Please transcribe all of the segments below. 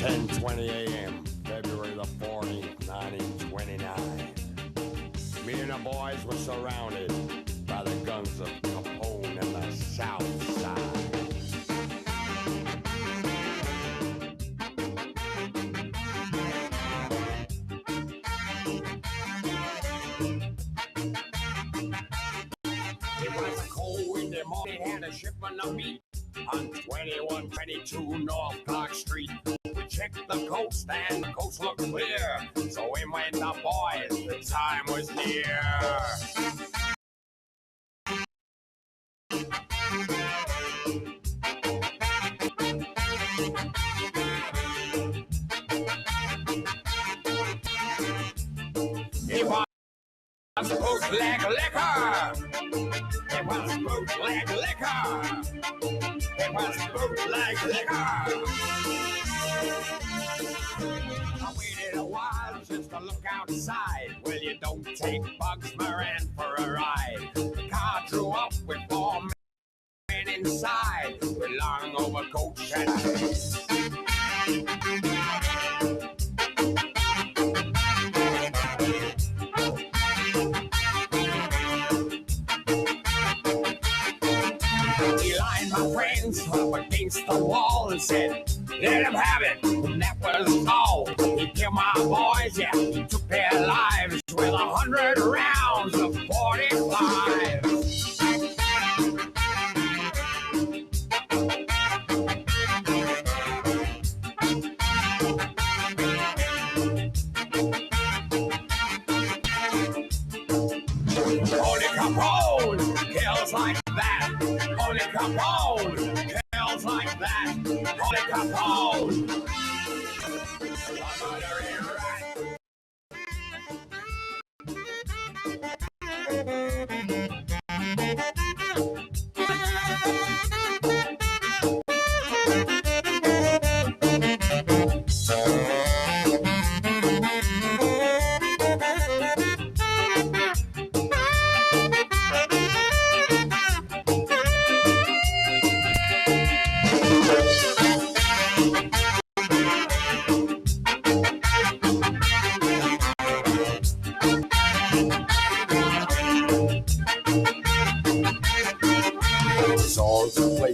10:20 a.m., February the 14th, 1929. Me and the boys were surrounded by the guns of Capone and the South Side. It was a cold windy morning, had a shipment of meat on 2122 North Clark Street. We checked the coast and the coast looked clear, so in went the boys, the time was near. It was bootleg liquor. It was bootleg liquor. It was bootleg liquor. I waited a while just to look outside. Well, you don't take Bugs Moran for a ride. The car drew up with 4 men inside, with long overcoats and my friends up against the wall and said, let him have it. And that was all. He killed my boys, yeah. He took their lives with 100 rounds of 45. Only Capone kills like that. Only Capone kills like that. Only Capone. A murdering rat.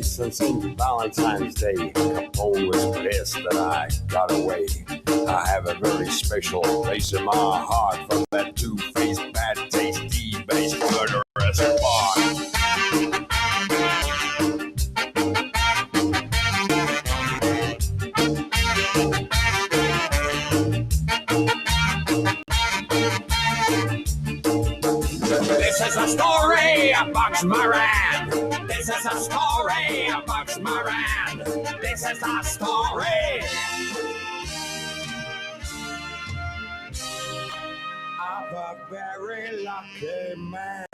Since Valentine's Day, Capone was pissed that I got away. I have a very special place in my heart for that two-faced, bad taste, D-based, murderous bard. This is a story of Bugs Moran. This is a story of Bugs Moran. This is a story of a very lucky man.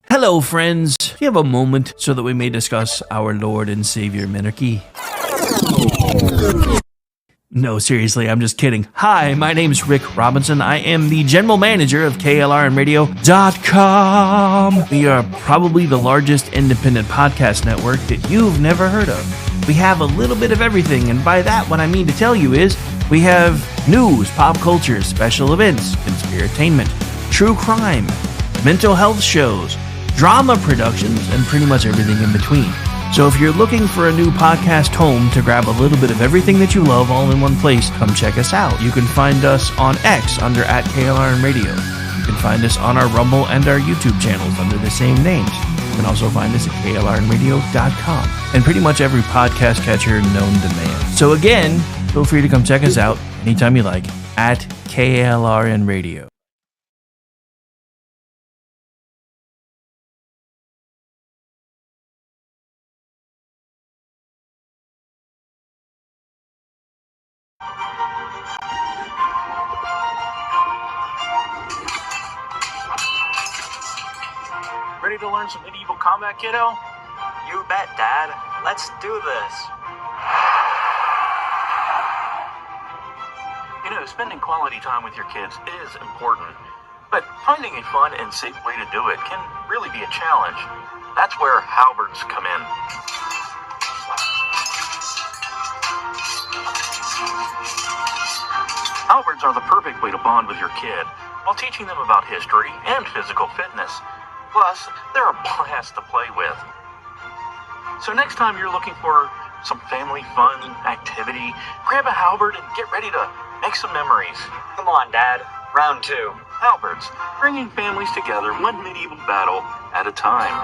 Hello, friends. Do you have a moment so that we may discuss our Lord and Savior Minarchy? No, seriously, I'm just kidding. Hi, my name's Rick Robinson. I am the general manager of KLRnradio.com. We are probably the largest independent podcast network that you've never heard of. We have a little bit of everything, and by that, what I mean to tell you is we have news, pop culture, special events, conspiratainment, true crime, mental health shows, drama productions, and pretty much everything in between. So if you're looking for a new podcast home to grab a little bit of everything that you love all in one place, come check us out. You can find us on X under @KLRnRadio. You can find us on our Rumble and our YouTube channels under the same names. You can also find us at KLRnRadio.com and pretty much every podcast catcher known to man. So again, feel free to come check us out anytime you like at KLRnRadio. Ready to learn some medieval combat, kiddo? You bet, Dad. Let's do this. spending quality time with your kids is important, but finding a fun and safe way to do it can really be a challenge. That's where halberds come in. Halberds are the perfect way to bond with your kid while teaching them about history and physical fitness. Plus, they're a blast to play with. So next time you're looking for some family fun activity, grab a halberd and get ready to make some memories. Come on, Dad. Round 2. Halberds, bringing families together one medieval battle at a time.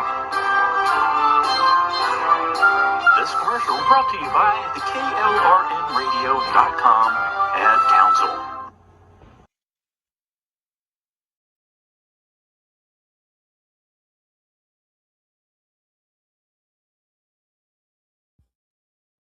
This commercial brought to you by the KLRNradio.com Ad Council.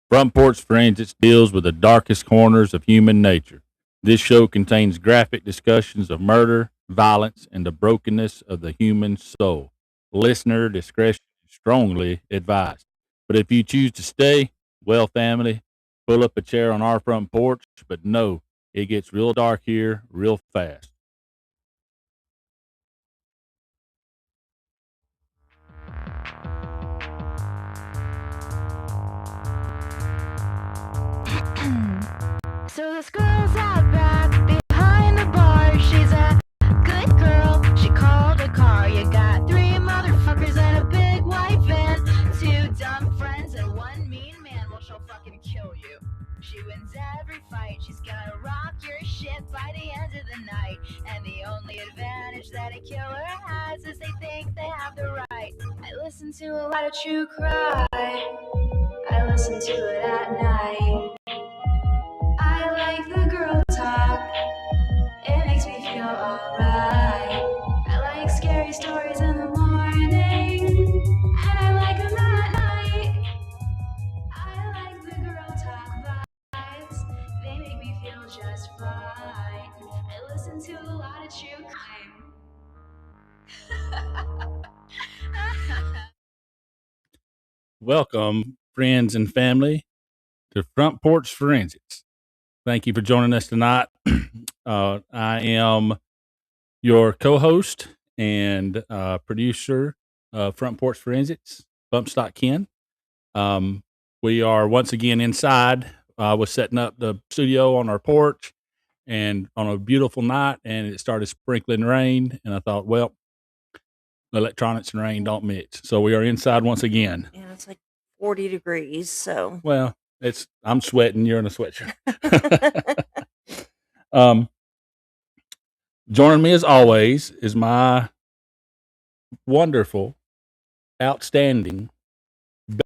Front Porch Forensics deals with the darkest corners of human nature. This show contains graphic discussions of murder, violence, and the brokenness of the human soul. Listener discretion is strongly advised. But if you choose to stay, well, family, pull up a chair on our front porch, but no, it gets real dark here real fast. So this girl's out back behind the bar. She's a good girl. She called a car. You got 3 motherfuckers and a big white van, 2 dumb friends and 1 mean man. Well, she'll fucking kill you. She wins every fight. She's gonna rock your shit by the end of the night. And the only advantage that a killer has is they think they have the right. I listen to a lot of true crime. I listen to it at night. I like the girl talk, it makes me feel alright. I like scary stories in the morning, and I like them at night. I like the girl talk vibes, they make me feel just fine. I listen to a lot of true crime. Welcome, friends and family, to Front Porch Forensics. Thank you for joining us tonight. I am your co-host and producer of Front Porch Forensics, Bumpstock Ken. We are once again inside. I was setting up the studio on our porch and on a beautiful night, and it started sprinkling rain, and I thought, well, electronics and rain don't mix. So we are inside once again. And it's like 40 degrees, so. Well, I'm sweating, you're in a sweatshirt. Joining me as always is my wonderful, outstanding,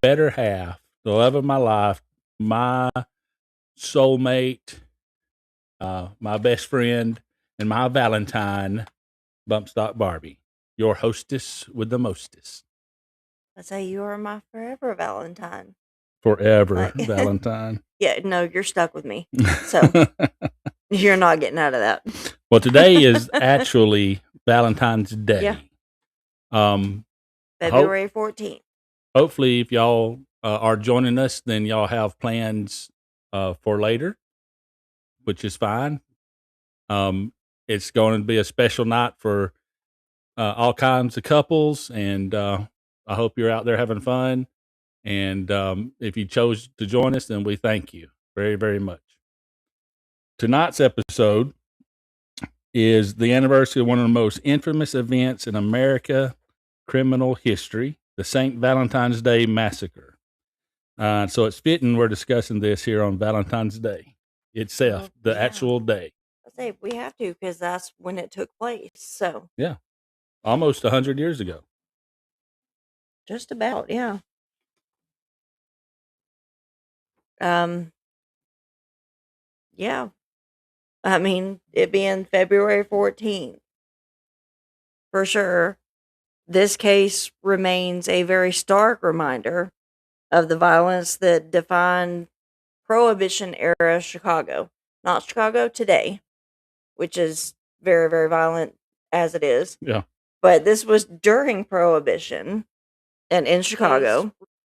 better half, the love of my life, my soulmate, my best friend, and my Valentine, Bumpstock Barbie, your hostess with the mostest. I say you are my forever Valentine. Forever Valentine. Yeah, no, you're stuck with me. So you're not getting out of that. Well, today is actually Valentine's Day. Yeah. February 14th. Hopefully, if y'all are joining us, then y'all have plans for later, which is fine. It's going to be a special night for all kinds of couples, and I hope you're out there having fun. And if you chose to join us, then we thank you very, very much. Tonight's episode is the anniversary of one of the most infamous events in America criminal history, the St. Valentine's Day Massacre. So it's fitting we're discussing this here on Valentine's Day itself, the actual day. I say we have to because that's when it took place. So yeah, almost 100 years ago. Just about, yeah. Yeah. I mean, it being February 14th, for sure, this case remains a very stark reminder of the violence that defined Prohibition-era Chicago. Not Chicago today, which is very, very violent as it is. Yeah. But this was during Prohibition and in Chicago.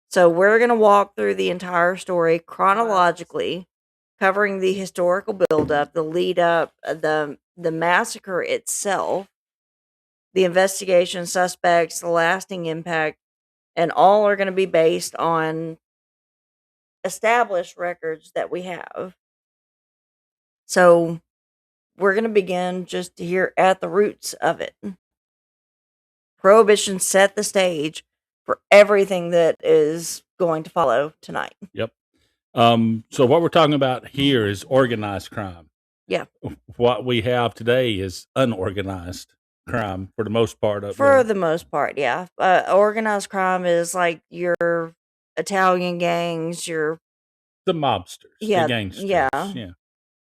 So we're going to walk through the entire story chronologically, covering the historical buildup, the lead up, the massacre itself, the investigation, suspects, the lasting impact, and all are going to be based on established records that we have. So we're going to begin just here at the roots of it. Prohibition set the stage for everything that is going to follow tonight. Yep. So what we're talking about here is organized crime. Yeah. What we have today is unorganized crime for the most part. For the most part, yeah. Organized crime is like your Italian gangs, your the mobsters, Yeah, the gangsters. yeah.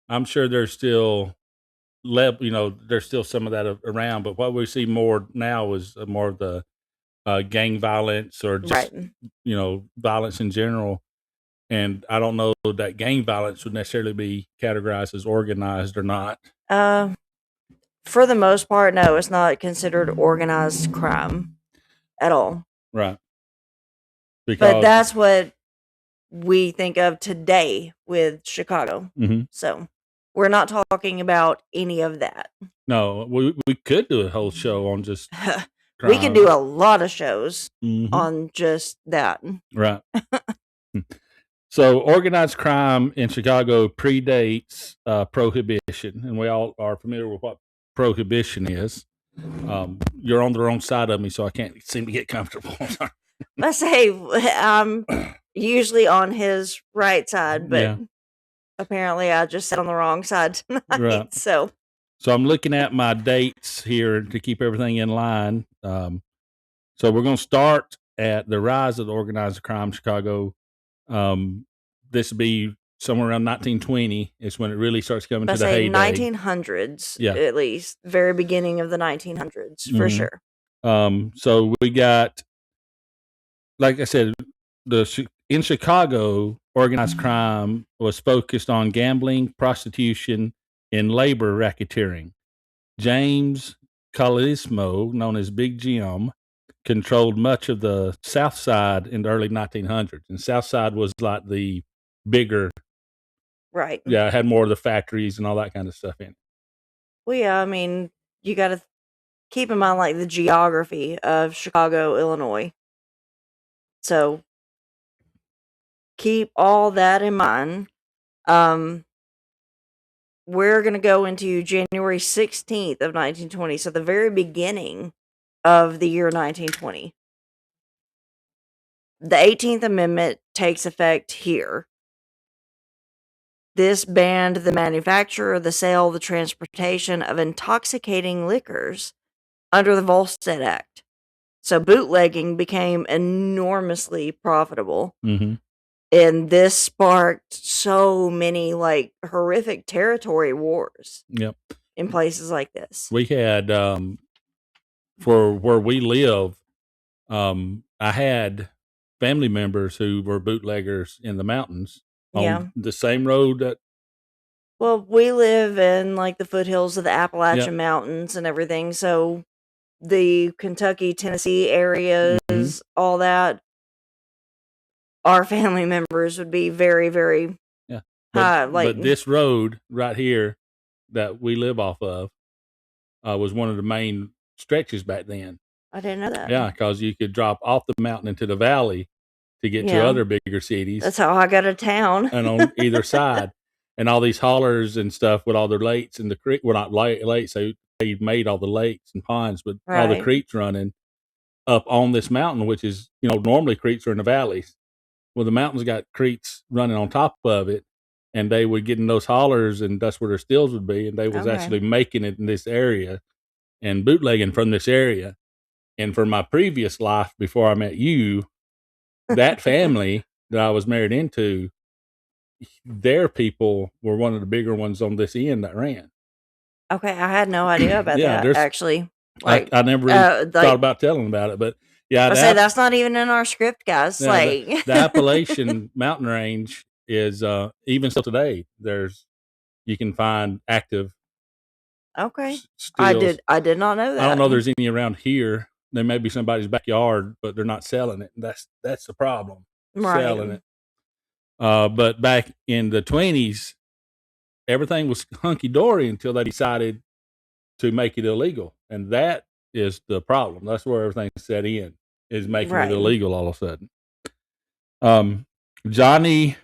I'm sure there's still there's still some of that around, but what we see more now is more of the gang violence or just right. Violence in general. And I don't know that gang violence would necessarily be categorized as organized or not. For the most part, no, it's not considered organized crime at all. Right. But that's what we think of today with Chicago. Mhm. So we're not talking about any of that. No, we could do a whole show on just We could do a lot of shows Mhm. on just that. Right. So organized crime in Chicago predates prohibition, and we all are familiar with what prohibition is. You're on the wrong side of me, so I can't seem to get comfortable. Let's say I'm usually on his right side, but Yeah. apparently I just sat on the wrong side tonight. Right. So I'm looking at my dates here to keep everything in line. So we're going to start at the rise of the organized crime in Chicago. This would be somewhere around 1920 is when it really starts coming to the heyday. 1900s, Yeah. at least. Very beginning of the 1900s, for Mhm. sure. So we got, like I said, in Chicago, organized crime was focused on gambling, prostitution, and labor racketeering. James Calismo, known as Big Jim, controlled much of the South Side in the early 1900s. And South Side was like the bigger, Right. it had more of the factories and all that kind of stuff in it. Well, yeah, I mean, you got to keep in mind, like, the geography of Chicago, Illinois. So keep all that in mind. We're going to go into January 16th of 1920, so the very beginning of the year 1920. The 18th Amendment takes effect here. This banned the manufacture, the sale, the transportation of intoxicating liquors under the Volstead Act. So bootlegging became enormously profitable. Mm-hmm. And this sparked so many like horrific territory wars. Yep. In places like this. We had for where we live, I had family members who were bootleggers in the mountains on the same road that. Well, we live in like the foothills of the Appalachian Yep. Mountains and everything, so the Kentucky, Tennessee areas, all that, our family members would be very, very high. But this road right here that we live off of was one of the main stretches back then. I didn't know that. Yeah, because you could drop off the mountain into the valley to get to other bigger cities. That's how I got to town. And on either side. And all these hollers and stuff with all their lakes and the creek. Well, not lakes. They made all the lakes and ponds, but all the creeks running up on this mountain, which is, normally creeks are in the valleys. Well, the mountains got creeks running on top of it, and they would get in those hollers, and that's where their stills would be. And they was actually making it in this area and bootlegging from this area. And for my previous life before I met you, that family that I was married into, their people were one of the bigger ones on this end that ran. Okay, I had no idea about that, actually. Like, I never really thought about telling about it, but yeah. I say that's not even in our script, guys. The Appalachian mountain range is, even still today, you can find active stills. I did not know that. I don't know there's any around here. There may be somebody's backyard, but they're not selling it. That's the problem. Selling it. But back in the 20s, everything was hunky dory until they decided to make it illegal, and that is the problem. That's where everything set in, is making Right. it illegal all of a sudden. Johnny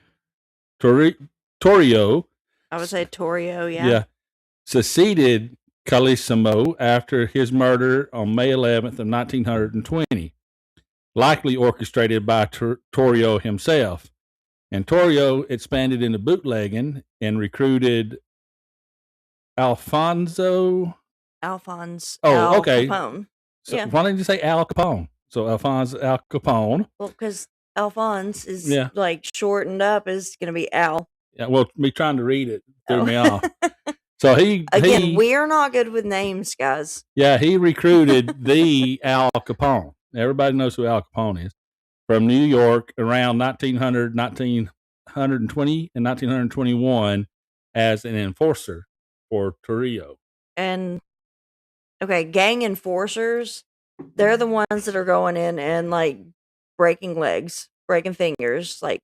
Torrio, I would say Torrio, yeah, succeeded Calissimo after his murder on May 11th of 1920, likely orchestrated by Torrio himself. And Torrio expanded into bootlegging and recruited Alfonso. Alphonse Oh, Al okay. Capone. So Yeah. why didn't you say Al Capone? So Alphonse Al Capone. Well, because Alphonse is Yeah. like shortened up is going to be Al. Yeah, well, me trying to read it threw Oh. me off. So Again, we're not good with names, guys. yeah, he recruited the Al Capone. Everybody knows who Al Capone is, from New York around 1900, 1920, and 1921 as an enforcer for Torrio. And okay, gang enforcers, they're the ones that are going in and like breaking legs, breaking fingers. Like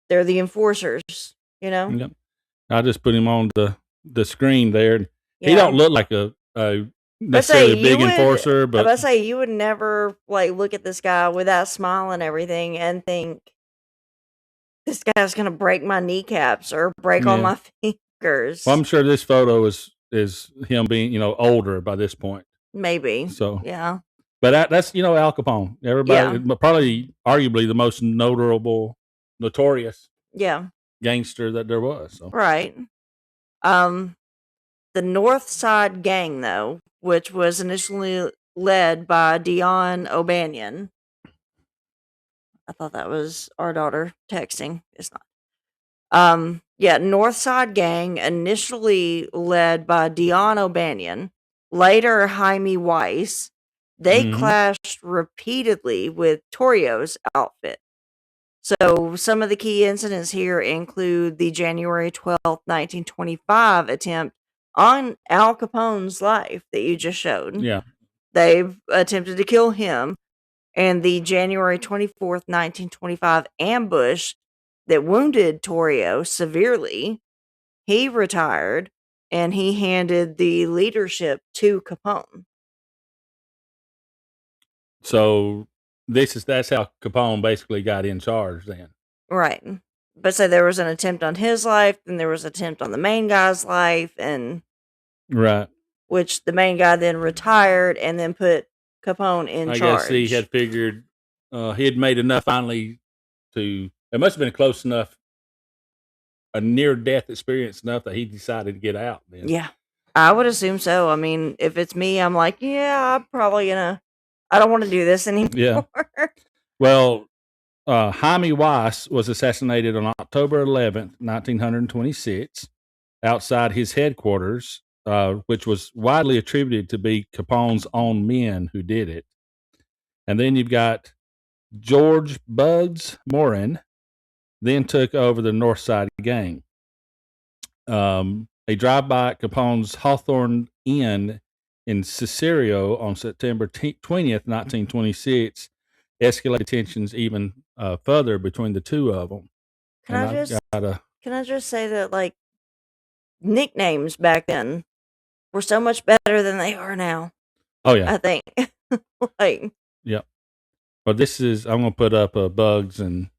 they're the enforcers, you know? Yep. I just put him on the screen there. He Yeah. don't look like a necessarily a big enforcer, I but was say you would never like look at this guy with that smile and everything and think this guy's gonna break my kneecaps or break all Yeah. my fingers. well, I'm sure this photo is him being older by this point. Maybe. So Yeah. But that's Al Capone. Everybody, but probably arguably the most notorious Yeah. gangster that there was. So. Right. The North Side Gang, though, which was initially led by Dion O'Banion. I thought that was our daughter texting. It's not. North Side Gang, initially led by Dion O'Banion, later Jaime Weiss. They clashed repeatedly with Torrio's outfit. So some of the key incidents here include the January 12th, 1925 attempt on Al Capone's life that you just showed. Yeah. They've attempted to kill him, and the January 24th, 1925 ambush that wounded Torrio severely. He retired, and he handed the leadership to Capone. So that's how Capone basically got in charge then. Right. But so there was an attempt on his life, then there was an attempt on the main guy's life, and Right. which the main guy then retired and then put Capone in I charge. guess he had figured he had made enough finally to. It must have been close enough, a near-death experience enough that he decided to get out. Then. Yeah, I would assume so. I mean, if it's me, I'm like, yeah, I'm probably gonna. I don't want to do this anymore. Yeah. Well, Jaime Weiss was assassinated on October 11th, 1926, outside his headquarters, which was widely attributed to be Capone's own men who did it. And then you've got George Bugs Morin, then took over the North Side Gang. A drive-by at Capone's Hawthorne Inn in Cicero on September 20th, 1926, escalated tensions even further between the two of them. Can I just say that like nicknames back then were so much better than they are now. Oh yeah, I think. Like. Yep. But this is I'm gonna put up Bugs and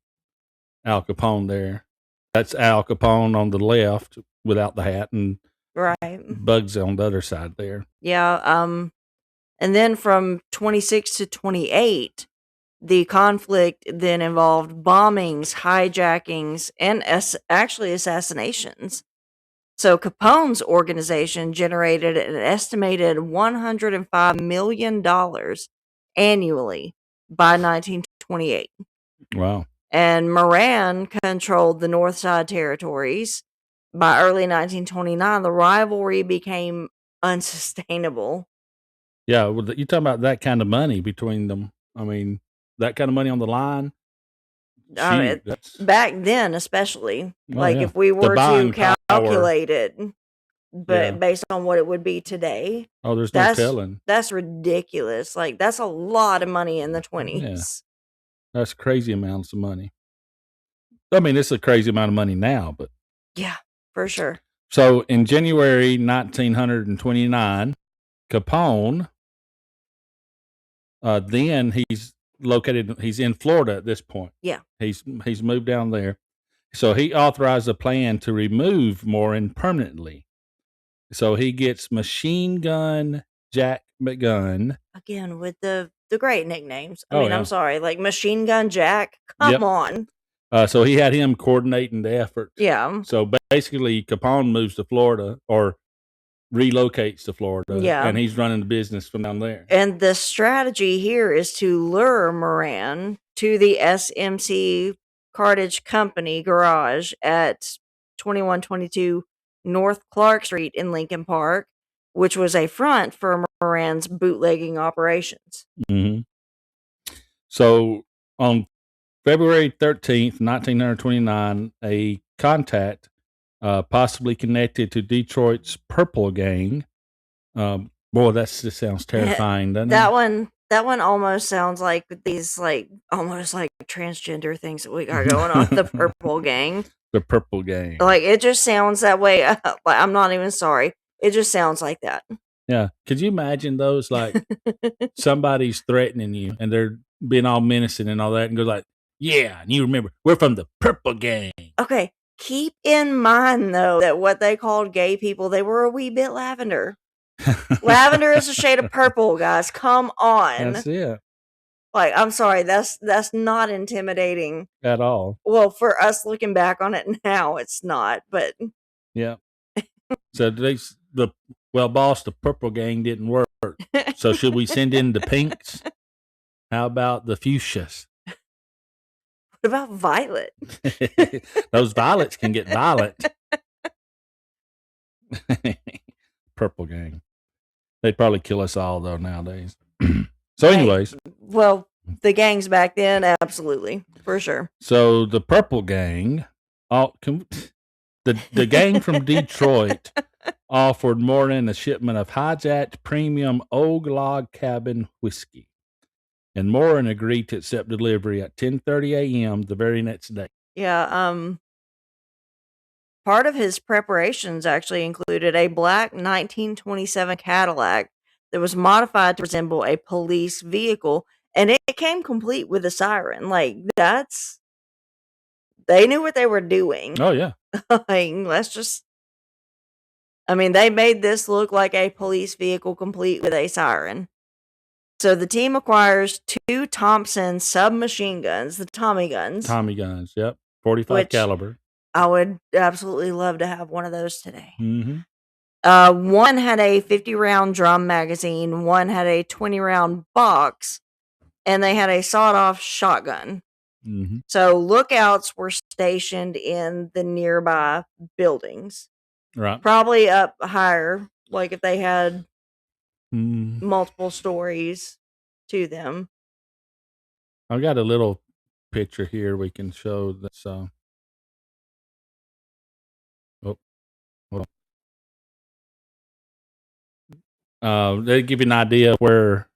Al Capone there. That's Al Capone on the left without the hat, and right. Bugs on the other side there. Yeah. And then from 26 to 28, the conflict then involved bombings, hijackings, and actually assassinations. So Capone's organization generated an estimated $105 million annually by 1928. Wow. And Moran controlled the North Side territories. By early 1929, the rivalry became unsustainable. Yeah, well, you're talking about that kind of money between them. I mean, that kind of money on the line. Back then, especially, yeah. If we were to calculate it, but based on what it would be today. Oh, there's no telling. That's ridiculous. Like, that's a lot of money in the 20s. Yeah. That's crazy amounts of money. I mean, it's a crazy amount of money now, but yeah, for sure. So in January 1929, Capone, then he's in Florida at this point. Yeah. He's moved down there. So he authorized a plan to remove Morin permanently. So he gets Machine Gun Jack McGunn. Again, with the great nicknames. I Oh, mean, yeah. I'm sorry, like Machine Gun Jack. Come Yep. on. So he had him coordinating the effort. Yeah. So basically, Capone moves to Florida or relocates to Florida. Yeah. And he's running the business from down there. And the strategy here is to lure Moran to the SMC Cartage Company garage at 2122 North Clark Street in Lincoln Park, which was a front for Moran's bootlegging operations. Mm-hmm. So on February 13th, 1929, a contact possibly connected to Detroit's Purple Gang. Boy, that just sounds terrifying, doesn't it? That one almost sounds like these almost like transgender things that we got going on. The Purple Gang. The Purple Gang. Like, it just sounds that way. Like, I'm not even sorry. It just sounds like that. Yeah. Could you imagine those? Like, somebody's threatening you and they're being all menacing and all that, and goes like, yeah, and you remember, we're from the Purple Gang. Okay. Keep in mind, though, that what they called gay people, they were a wee bit lavender. Lavender is a shade of purple, guys. Come on. That's it. Like, I'm sorry, that's not intimidating At all. Well, for us looking back on it now, it's not, but yeah. So boss, the Purple Gang didn't work. So should we send in the pinks? How about the fuchsias? What about Violet? Those violets can get violent. Purple Gang. They'd probably kill us all, though, nowadays. So anyways. Well, the gangs back then, absolutely. For sure. So the Purple Gang, the gang from Detroit offered Morin a shipment of hijacked premium old log cabin whiskey. And Morin agreed to accept delivery at 10:30 a.m. the very next day. Yeah, part of his preparations actually included a black 1927 Cadillac that was modified to resemble a police vehicle, and it came complete with a siren. Like, they knew what they were doing. Oh, yeah. They made this look like a police vehicle complete with a siren. So the team acquires 2 Thompson submachine guns, the Tommy guns. Tommy guns, yep. 45 caliber. I would absolutely love to have one of those today. Mm-hmm. One had a 50-round drum magazine, one had a 20-round box, and they had a sawed-off shotgun. Mm-hmm. So lookouts were stationed in the nearby buildings. Right. Probably up higher, like if they had multiple stories to them. I've got a little picture here we can show that. So, they give you an idea of where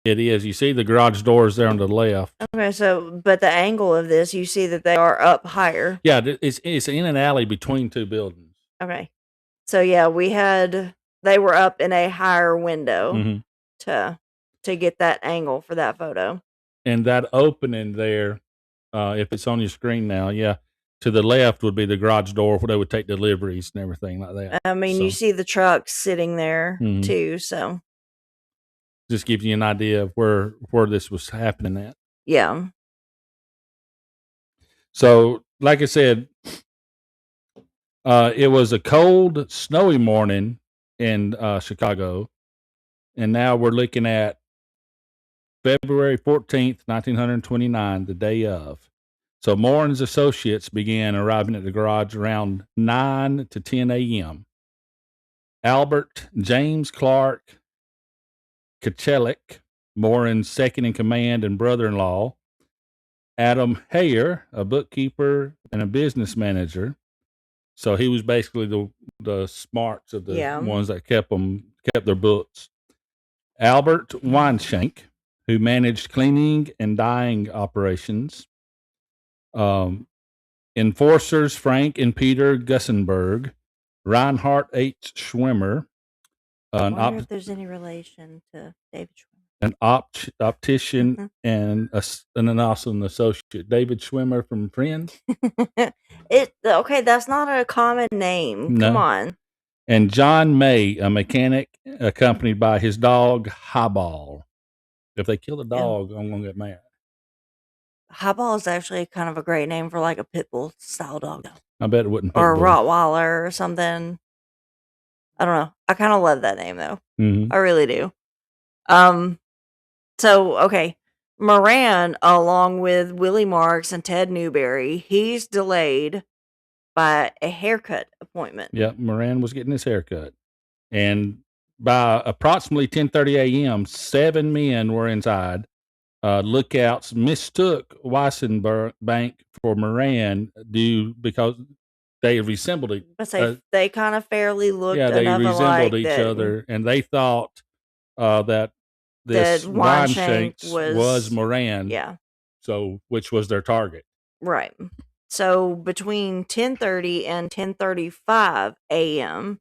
it is. You see the garage doors there on the left. Okay, but the angle of this, you see that they are up higher. Yeah, it's in an alley between 2 buildings. Okay. So yeah, they were up in a higher window to get that angle for that photo. And that opening there, if it's on your screen now, yeah, to the left would be the garage door where they would take deliveries and everything like that. You see the trucks sitting there too, so just gives you an idea of where this was happening at. Yeah. So, like I said, it was a cold, snowy morning in Chicago, and now we're looking at February 14th, 1929, the day of. So Morin's associates began arriving at the garage around 9 to 10 a.m. Albert James Clark Kachelik, Morin's second in command and brother-in-law. Adam Hayer, a bookkeeper and a business manager. So he was basically the smarts of the ones that kept their books. Albert Weinshank, who managed cleaning and dyeing operations. Enforcers Frank and Peter Gussenberg, Reinhard H. Schwimmer, I an, wonder if there's any relation to David an optician, and also an associate. David Schwimmer from Friends. Okay, that's not a common name. Come No. on. And John May, a mechanic, accompanied by his dog Highball. If they kill the dog, I'm gonna get mad. Highball is actually kind of a great name for like a pit bull style dog, I bet it wouldn't. or a Pitbull. Rottweiler or something. I don't know. I kind of love that name though. Mhm. I really do. So okay, Moran, along with Willie Marks and Ted Newberry, he's delayed by a haircut appointment. Yeah, Moran was getting his haircut, and by approximately 10:30 a.m., 7 men were inside. Lookouts mistook Weissenbank for Moran because they resembled it. But they kind of fairly looked. Yeah, they enough resembled alike each that, other, and they thought that this that Weinshanks Weinshank was Moran. Yeah. So, which was their target? Right. So between 10:30 and 10:35 a.m.,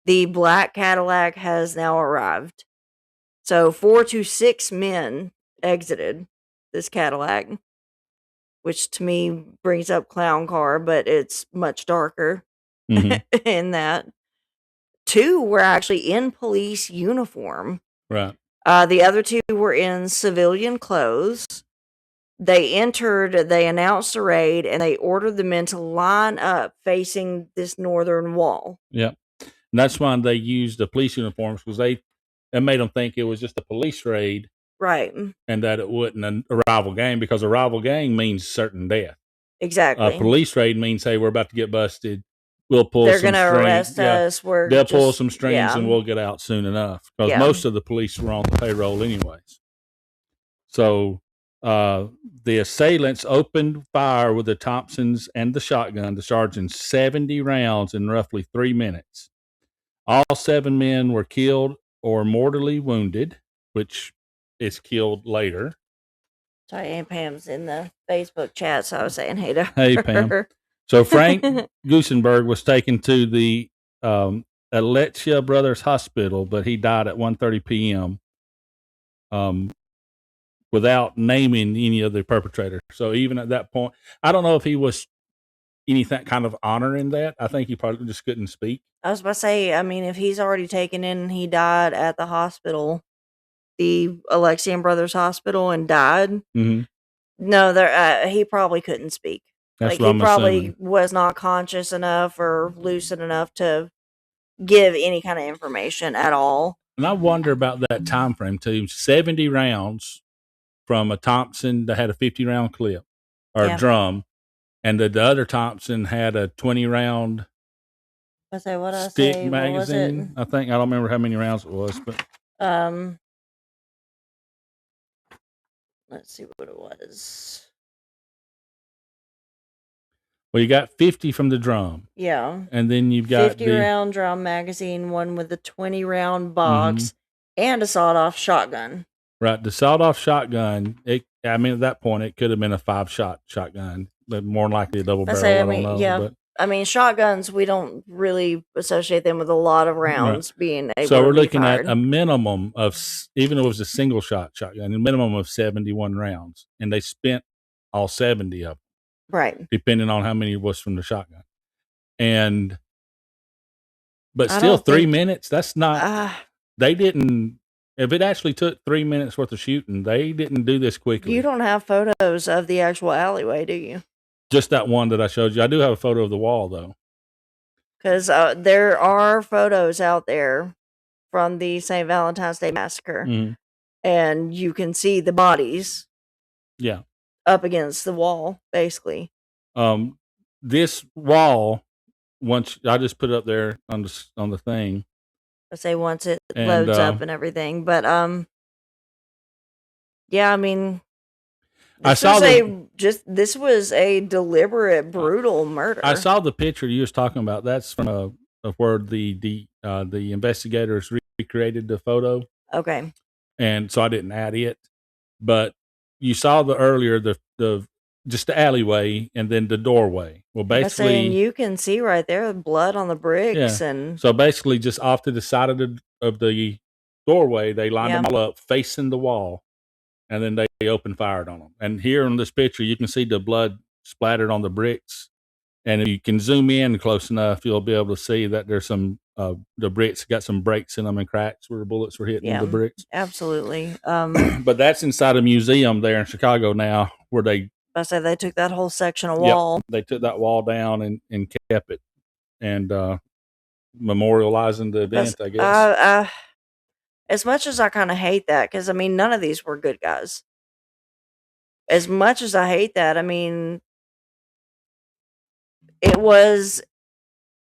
the black Cadillac has now arrived. So 4 to 6 men exited this Cadillac, which to me brings up clown car, but it's much darker Mhm. in that. 2 were actually in police uniform. Right. The other 2 were in civilian clothes. They entered, they announced the raid, and they ordered the men to line up facing this northern wall. Yeah. And that's why they used the police uniforms, because it made them think it was just a police raid, Right. and that it wasn't a rival gang, because a rival gang means certain death. Exactly. A police raid means, hey, we're about to get busted. We'll pull They're some going to strings. arrest us. They'll pull some strings and we'll get out soon enough, because Yeah. most of the police were on the payroll anyways. So the assailants opened fire with the Thompsons and the shotgun, discharging 70 rounds in roughly 3 minutes. All 7 men were killed or mortally wounded, which is killed later. Sorry, Aunt Pam's in the Facebook chat, so I was saying hey to her. Hey, Pam. So Frank Gusenberg was taken to the Alechia Brothers Hospital, but he died at 1:30 p.m. Without naming any of the perpetrators. So even at that point, I don't know if he was anything kind of honoring that. I think he probably just couldn't speak. I was about to say, I mean, if he's already taken in and he died at the hospital, the Alexian Brothers Hospital, and died, Mm-hmm. no, he probably couldn't speak. That's Like, what he I'm probably assuming. was not conscious enough or lucid enough to give any kind of information at all. And I wonder about that time frame too. 70 rounds from a Thompson that had a 50-round clip or drum, and the other Thompson had a 20-round stick magazine. I think, I don't remember how many rounds it was, but let's see what it was. well, you got 50 from the drum. Yeah. And then you've got 50-round drum magazine, one with a 20-round box, and a sawed-off shotgun. Right. The sawed-off shotgun, at that point, it could have been a 5-shot shotgun, but more likely a double barrel. I don't know. Yeah. But, I mean, shotguns, we don't really associate them with a lot of rounds being able so to we're be looking fired. at a minimum of, even though it was a single shotgun, a minimum of 71 rounds. And they spent all 70 of them. Right. Depending on how many was from the shotgun. But still 3 minutes, that's not, they didn't, if it actually took 3 minutes worth of shooting, they didn't do this quickly. You don't have photos of the actual alleyway, do you? Just that one that I showed you. I do have a photo of the wall, though. Because there are photos out there from the St. Valentine's Day Massacre. And you can see the bodies. Yeah. Up against the wall, basically. This wall, once I just put it up there on the thing. I say once it loads up and everything, but yeah, I mean, this was a deliberate, brutal murder. I saw the picture you was talking about. That's from of where the investigators recreated the photo. Okay. And so I didn't add it, but you saw the just the alleyway and then the doorway. Well, By saying basically, you can see right there the blood on the bricks and so basically, just off to the side of the doorway, they lined Yeah. them all up facing the wall, and then they opened fired on them. And here in this picture, you can see the blood splattered on the bricks. And if you can zoom in close enough, you'll be able to see that there's some the bricks got some breaks in them and cracks where the bullets were hitting yeah, the bricks. absolutely. But that's inside a museum there in Chicago now, where they I say they took that whole section of wall. they took that wall down and kept it and memorializing the event, I guess. As much as I kind of hate that, because I mean, none of these were good guys. As much as I hate that, I mean, it was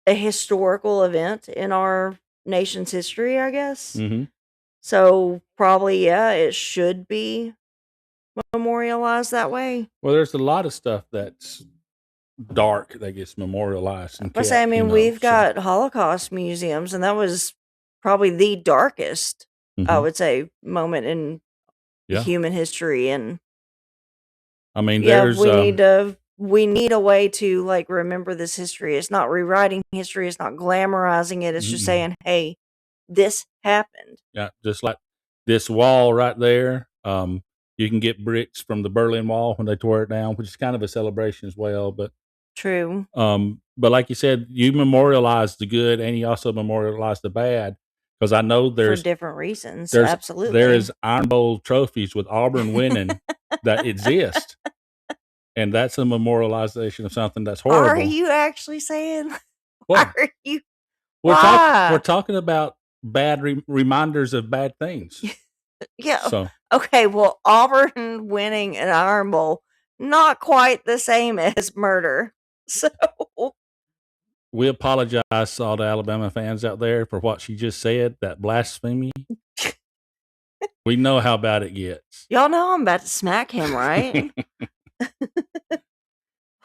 a historical event in our nation's history, I guess. Mm-hmm. So probably, yeah, it should be memorialized that way. Well, there's a lot of stuff that's dark that gets memorialized. And But say, I kept, mean, you know, we've so- got Holocaust museums, and that was probably the darkest, I Mhm. would say, moment in Yeah. human history. And I mean, yeah, there's we need a way to like remember this history. It's not rewriting history. It's not glamorizing it. It's just Mm-mm. saying, hey, this happened. yeah, just like this wall right there. You can get bricks from the Berlin Wall when they tore it down, which is kind of a celebration as well. But True. like you said, you memorialize the good and you also memorialize the bad, because I know For there's different reasons. there's Absolutely. there is Iron Bowl trophies with Auburn winning that exist, and that's a memorialization of something that's horrible. Are you actually saying? What? Are you? We're Why? talking about bad reminders of bad things. Yeah. So Okay. Well, Auburn winning an Iron Bowl, not quite the same as murder. So we apologize to all the Alabama fans out there for what she just said, that blasphemy. We know how bad it gets. y'all know I'm about to smack him, right? Not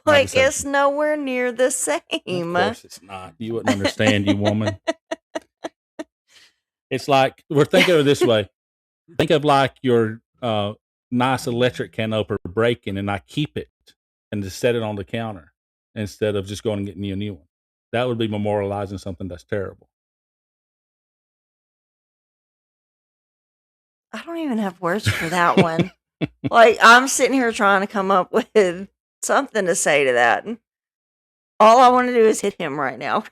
Like the same. it's nowhere near the Of same. course it's not. You wouldn't understand, you woman. It's like, we're thinking of it this way. Think of like your nice electric can opener breaking, and I keep it and just set it on the counter instead of just going and getting you a new one. That would be memorializing something that's terrible. I don't even have words for that one. Like I'm sitting here trying to come up with something to say to that. And all I want to do is hit him right now.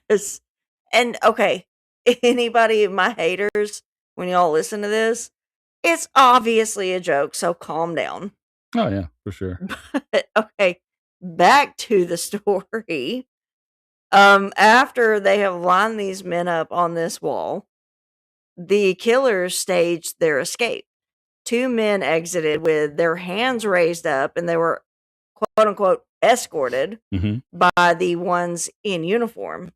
And okay, anybody, my haters, when y'all listen to this, it's obviously a joke, so calm down. Oh yeah, for sure. But okay, back to the story. After they have lined these men up on this wall, the killers staged their escape. 2 men exited with their hands raised up, and they were quote unquote escorted Mhm. by the ones in uniform.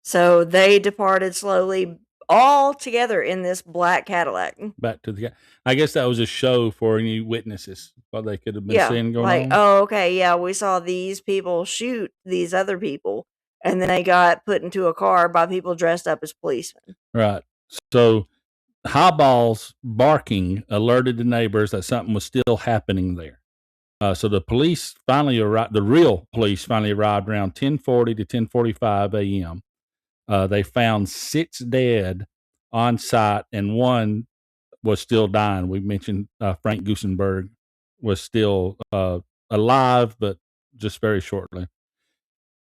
So they departed slowly, all together in this black Cadillac. Back to the. I guess that was a show for any witnesses what they could have been Yeah, seeing going like, on. oh, okay, yeah, we saw these people shoot these other people, and then they got put into a car by people dressed up as policemen. Right. So highballs barking alerted the neighbors that something was still happening there. So the police finally arrived. The real police finally arrived around 10:40 to 10:45 a.m. They found 6 dead on site, and one was still dying. We mentioned Frank Gusenberg was still alive, but just very shortly.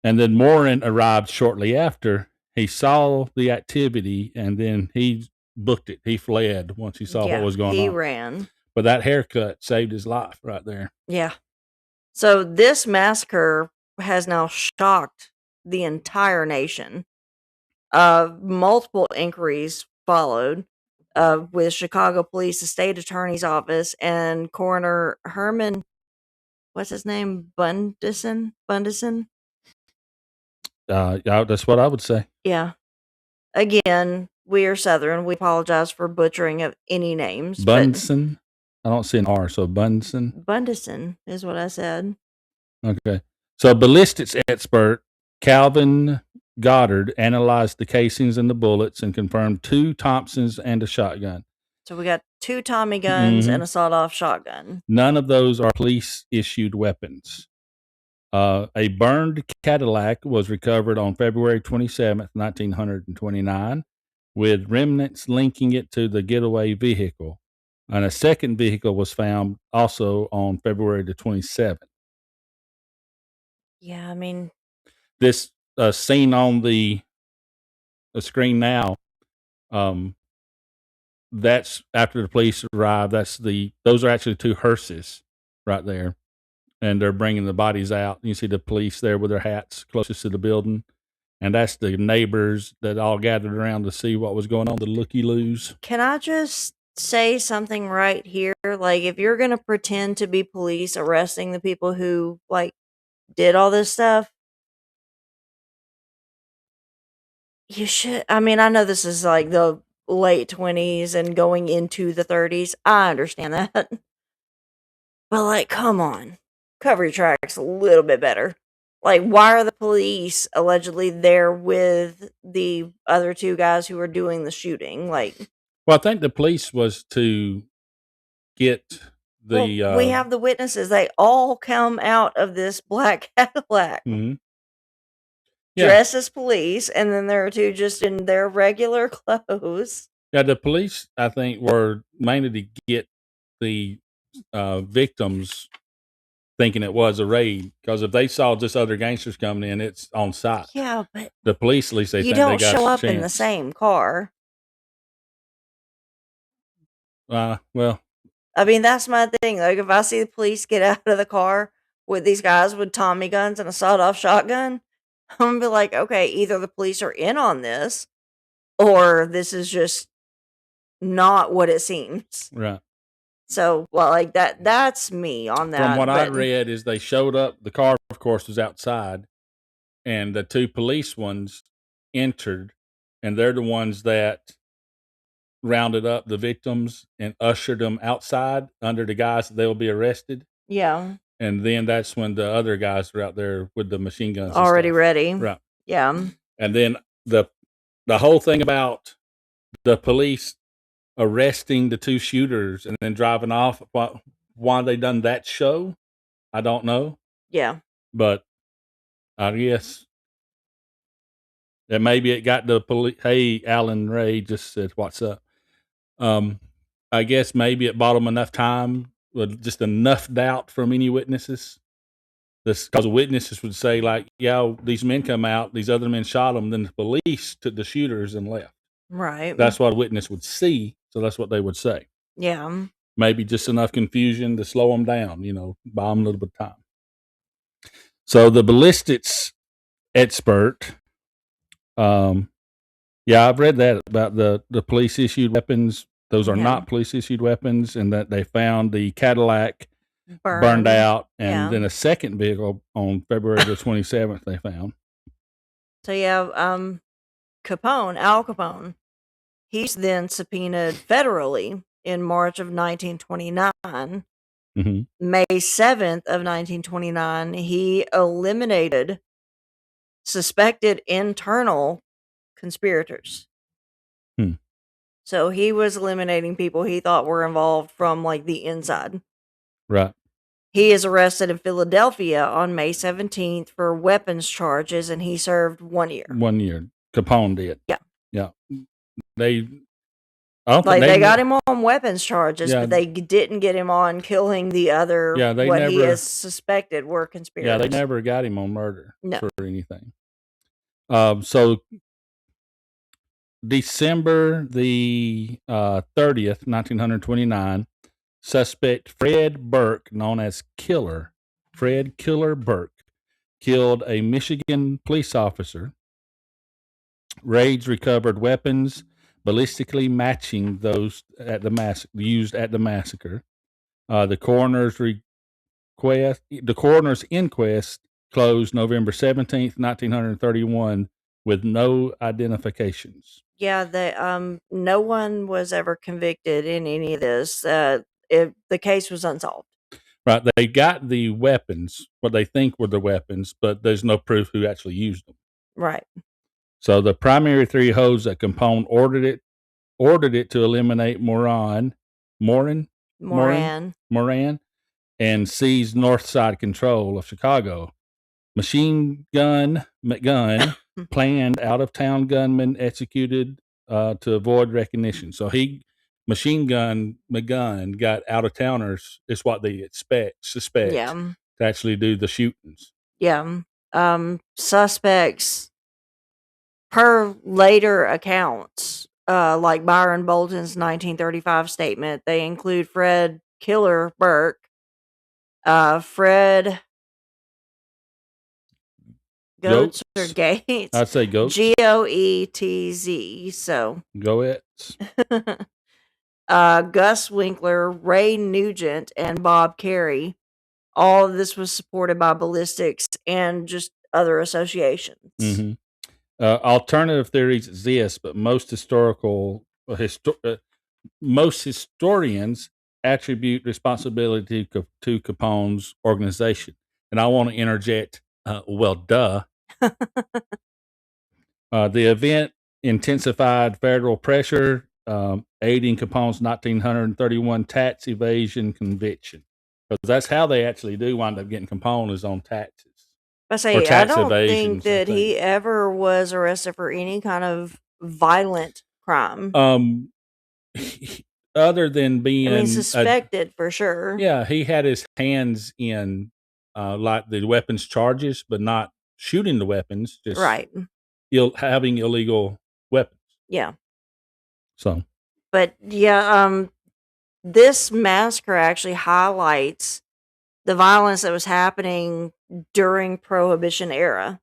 And then Morin arrived shortly after. He saw the activity, and then he booked it. He fled once he saw Yeah, what was going he on. ran. But that haircut saved his life right there. Yeah. So this massacre has now shocked the entire nation. Multiple inquiries followed with Chicago Police, the state attorney's office, and coroner Herman, what's his name? Bundison? Yeah, that's what I would say. Yeah. Again, we are Southern. We apologize for butchering of any names. Bunsen. I don't see an R, so Bunsen. Bundison is what I said. Okay. So ballistics expert Calvin Goddard analyzed the casings and the bullets and confirmed 2 Thompsons and a shotgun. So we got 2 Tommy guns Mhm. and a sawed-off shotgun. None of those are police-issued weapons. A burned Cadillac was recovered on February 27th, 1929, with remnants linking it to the getaway vehicle. And a second vehicle was found also on February the 27th. Yeah, I mean, This scene on the screen now, that's after the police arrive. Those are actually 2 hearses right there, and they're bringing the bodies out. You see the police there with their hats closest to the building, and that's the neighbors that all gathered around to see what was going on, the looky-loos. can I just say something right here? Like, if you're gonna pretend to be police arresting the people who, like, did all this stuff, you should. I mean, I know this is like the late 20s and going into the 30s. I understand that. But, like, come on. Cover your tracks a little bit better. Like, why are the police allegedly there with the other 2 guys who were doing the shooting? Like, Well, I think the police was to get well, the. we have the witnesses. They all come out of this black Cadillac Mhm. Yeah, dressed as police, and then there are 2 just in their regular clothes. yeah. The police, I think, were mainly to get the victims thinking it was a raid, because if they saw just other gangsters coming in, it's on sight. Yeah, but The police, at least, they you think they don't got show a up in the chance. same car. Well, I mean, that's my thing. Like, if I see the police get out of the car with these guys with Tommy guns and a sawed-off shotgun, I'm gonna be like, okay, either the police are in on this, or this is just not what it seems. right. So, well, like that's me on that. From what I but read, is they showed up. The car, of course, was outside, and the 2 police ones entered, and they're the ones that rounded up the victims and ushered them outside under the guise that they'll be arrested. yeah, And then that's when the other guys were out there with the machine guns. already and stuff. ready. Right. Yeah, And then the whole thing about the police arresting the 2 shooters and then driving off, why they done that show, I don't know. yeah. But I guess that maybe it got the police. Hey, Alan Ray just said, "What's up?" I guess maybe it bought them enough time, with just enough doubt from any witnesses. This, because the witnesses would say, like, "Yeah, these men come out, these other men shot them, then the police took the shooters and left." Right. That's what a witness would see, so that's what they would say. Yeah. Maybe just enough confusion to slow them down, buy them a little bit of time. So the ballistics expert, yeah, I've read that about the police issued weapons. Those are Yeah. not police issued weapons, and that they found the Cadillac burned Burned. out, and Yeah. then a second vehicle on February the 27th they found. So yeah, Al Capone, he's then subpoenaed federally in March of 1929. Hmm. May 7th of 1929, he eliminated suspected internal conspirators. Hmm. So he was eliminating people he thought were involved from like the inside. Right. He is arrested in Philadelphia on May 17th for weapons charges, and he served 1 year. 1 year. Capone did. Yeah. Yeah. I don't Like, think they got him on weapons charges, Yeah. but they didn't get him on killing the other, Yeah, they what he never- is suspected were Yeah, conspirators. they never got him on murder No. for anything. So December the 30th, 1929, suspect Fred Burke, known as Fred Killer Burke, killed a Michigan police officer. Raids recovered weapons ballistically matching those used at the massacre. The coroner's inquest closed November 17th, 1931, with no identifications. Yeah, no one was ever convicted in any of this. The case was unsolved. Right, they got the weapons, what they think were the weapons, but there's no proof who actually used them. Right. So the primary 3 holds that Capone ordered it to eliminate Moran, Moran. and seized north side control of Chicago. Machine Gun McGunn planned out-of-town gunmen executed to avoid recognition. So Machine Gun McGunn got out-of-towners, is what they suspect Yeah. to actually do the shootings. Yeah. Suspects, per later accounts, like Byron Bolton's 1935 statement, they include Fred Killer Burke, Fred Goetz or Gates. I'd say Goetz. Goetz. So Goetz. Gus Winkler, Ray Nugent, and Bob Carey. All of this was supported by ballistics and just other associations. Mm-hmm. Alternative theories exist, but most historians attribute responsibility to Capone's organization. And I want to interject, well, duh. The event intensified federal pressure, aiding Capone's 1931 tax evasion conviction. Because that's how they actually do wind up getting Capone, is on taxes. I don't think that he ever was arrested for any kind of violent crime. Other than being suspected for sure. Yeah, he had his hands in like the weapons charges, but not shooting the weapons, just right. Having illegal weapons. Yeah. So. But yeah, this massacre actually highlights the violence that was happening during Prohibition era.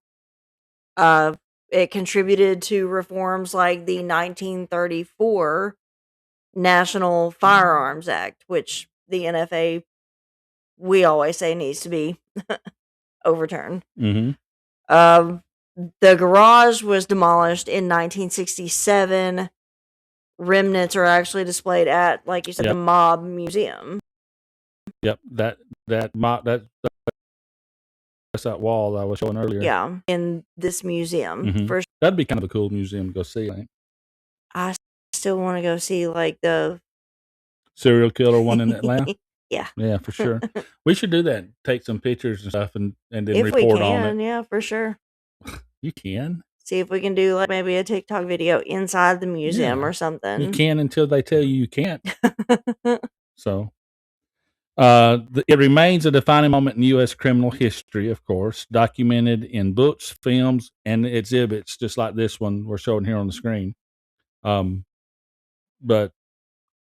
It contributed to reforms like the 1934 National Firearms Act, which the NFA, we always say, needs to be overturned. Mm-hmm. The garage was demolished in 1967. Remnants are actually displayed at, like you said, the Mob Museum. Yep, that's that wall that I was showing earlier. Yeah, in this museum. Mm-hmm. That'd be kind of a cool museum to go see. I still want to go see like the serial killer one in Atlanta. Yeah, for sure. We should do that. Take some pictures and stuff, and then if report we can, on it. Yeah, for sure. You can see if we can do like maybe a TikTok video inside the museum or something. You can until they tell you can't. So. It remains a defining moment in U.S. criminal history, of course, documented in books, films, and exhibits, just like this one we're showing here on the screen. But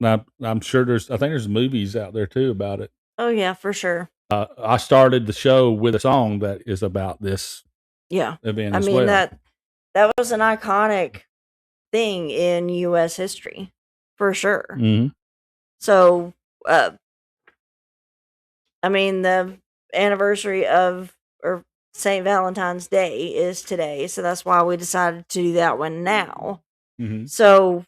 I'm sure I think there's movies out there too about it. Oh yeah, for sure. I started the show with a song that is about this. Event as well. that was an iconic thing in U.S. history, for sure. Mm-hmm. So. The anniversary of St. Valentine's Day is today, so that's why we decided to do that one now. Mm-hmm. So,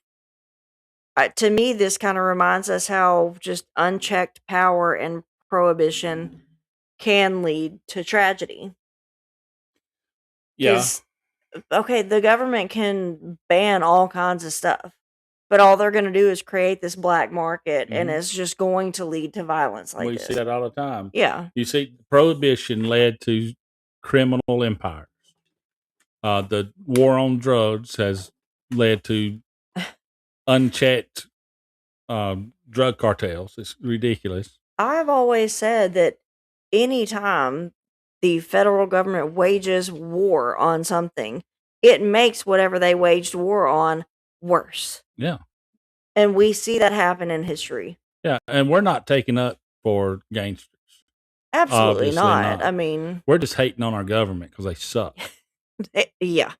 to me, this kind of reminds us how just unchecked power and prohibition can lead to tragedy. Yeah. Okay, the government can ban all kinds of stuff, but all they're going to do is create this black market, and it's just going to lead to violence like this. We see that all the time. Yeah. You see, prohibition led to criminal empires. The war on drugs has led to unchecked drug cartels. It's ridiculous. I've always said that anytime the federal government wages war on something, it makes whatever they waged war on worse. Yeah. And we see that happen in history. Yeah, and we're not taking up for gangsters. Absolutely Obviously not. We're just hating on our government because they suck. Yeah.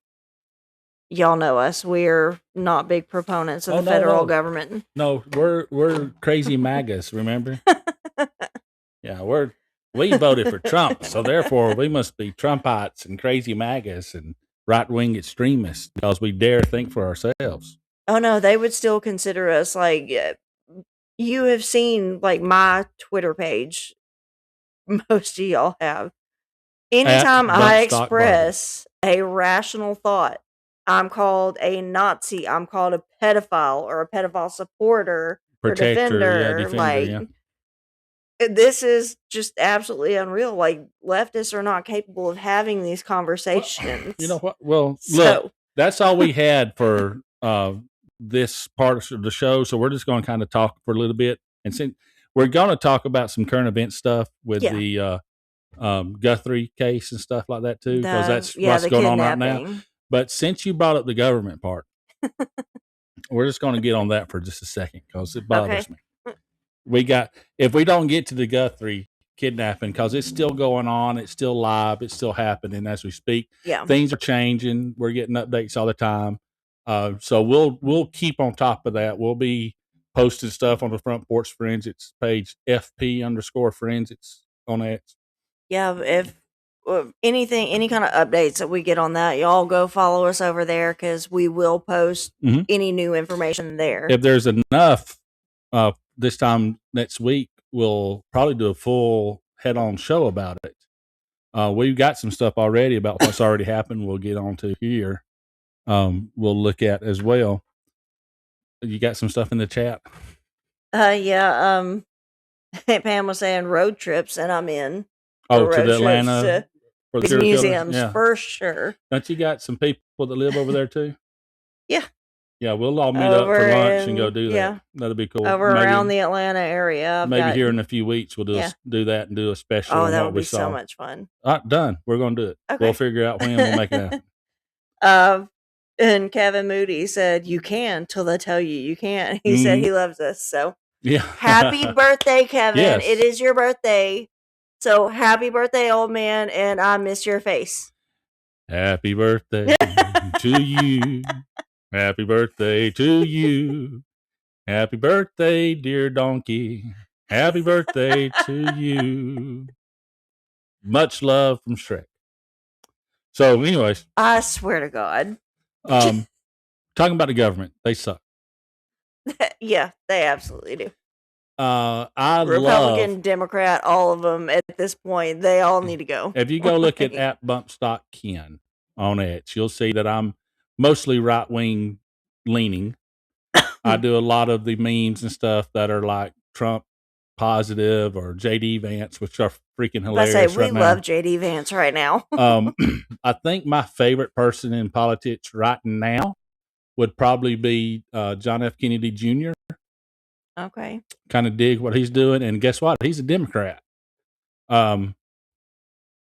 Y'all know us. We're not big proponents of the federal government. No, we're crazy MAGAs, remember? Yeah, we voted for Trump, so therefore we must be Trumpites and crazy MAGAs and right-wing extremists because we dare think for ourselves. Oh no, they would still consider us like, you have seen like my Twitter page. Most of y'all have. Anytime I express a rational thought, I'm called a Nazi. I'm called a pedophile or a pedophile supporter or Protector, defender. defender, yeah. This is just absolutely unreal. Like, leftists are not capable of having these conversations. You know what? Well, So- look, that's all we had for this part of the show. So we're just going to kind of talk for a little bit, and since we're going to talk about some current event stuff with the Guthrie case and stuff like that too, because that's what's the going on right now. kidnapping. But since you brought up the government part, we're just going to get on that for just a second because it bothers me. If we don't get to the Guthrie kidnapping, because it's still going on, it's still live, it's still happening as we speak. Yeah. Things are changing. We're getting updates all the time. So we'll keep on top of that. We'll be posting stuff on the Front Porch Forensics page, FP_forensics on X. Yeah, if any kind of updates that we get on that, y'all go follow us over there because we will post any new information there. If there's enough this time next week, we'll probably do a full head-on show about it. We've got some stuff already about what's already happened. We'll get on to here. We'll look at as well. You got some stuff in the chat? Yeah. Pam was saying road trips, and I'm in. Oh, to the Atlanta for the museums, for sure. Don't you got some people that live over there too? Yeah. Yeah, we'll all meet up for lunch and go do that. Yeah. That'll be cool. Over around the Atlanta area. Here in a few weeks, we'll do that and do a special. Oh, that would be so much fun. Done. We're going to do it. Okay. We'll figure out when we'll make it happen. And Kevin Moody said, "You can till they tell you can't." He said he loves us. So yeah. Happy birthday, Kevin. Yes. It is your birthday. So happy birthday, old man. And I miss your face. Happy birthday to you. Happy birthday to you. Happy birthday, dear donkey. Happy birthday to you. Much love from Shrek. So, anyways. I swear to God. Talking about the government. They suck. Yeah, they absolutely do. Republican, Democrat, all of them at this point, they all need to go. If you go look at @BumpstockKen on X, you'll see that I'm mostly right-wing leaning. I do a lot of the memes and stuff that are like Trump positive or JD Vance, which are freaking hilarious. We love JD Vance right now. I think my favorite person in politics right now would probably be John F. Kennedy Jr. Okay. Kind of dig what he's doing. And guess what? He's a Democrat. I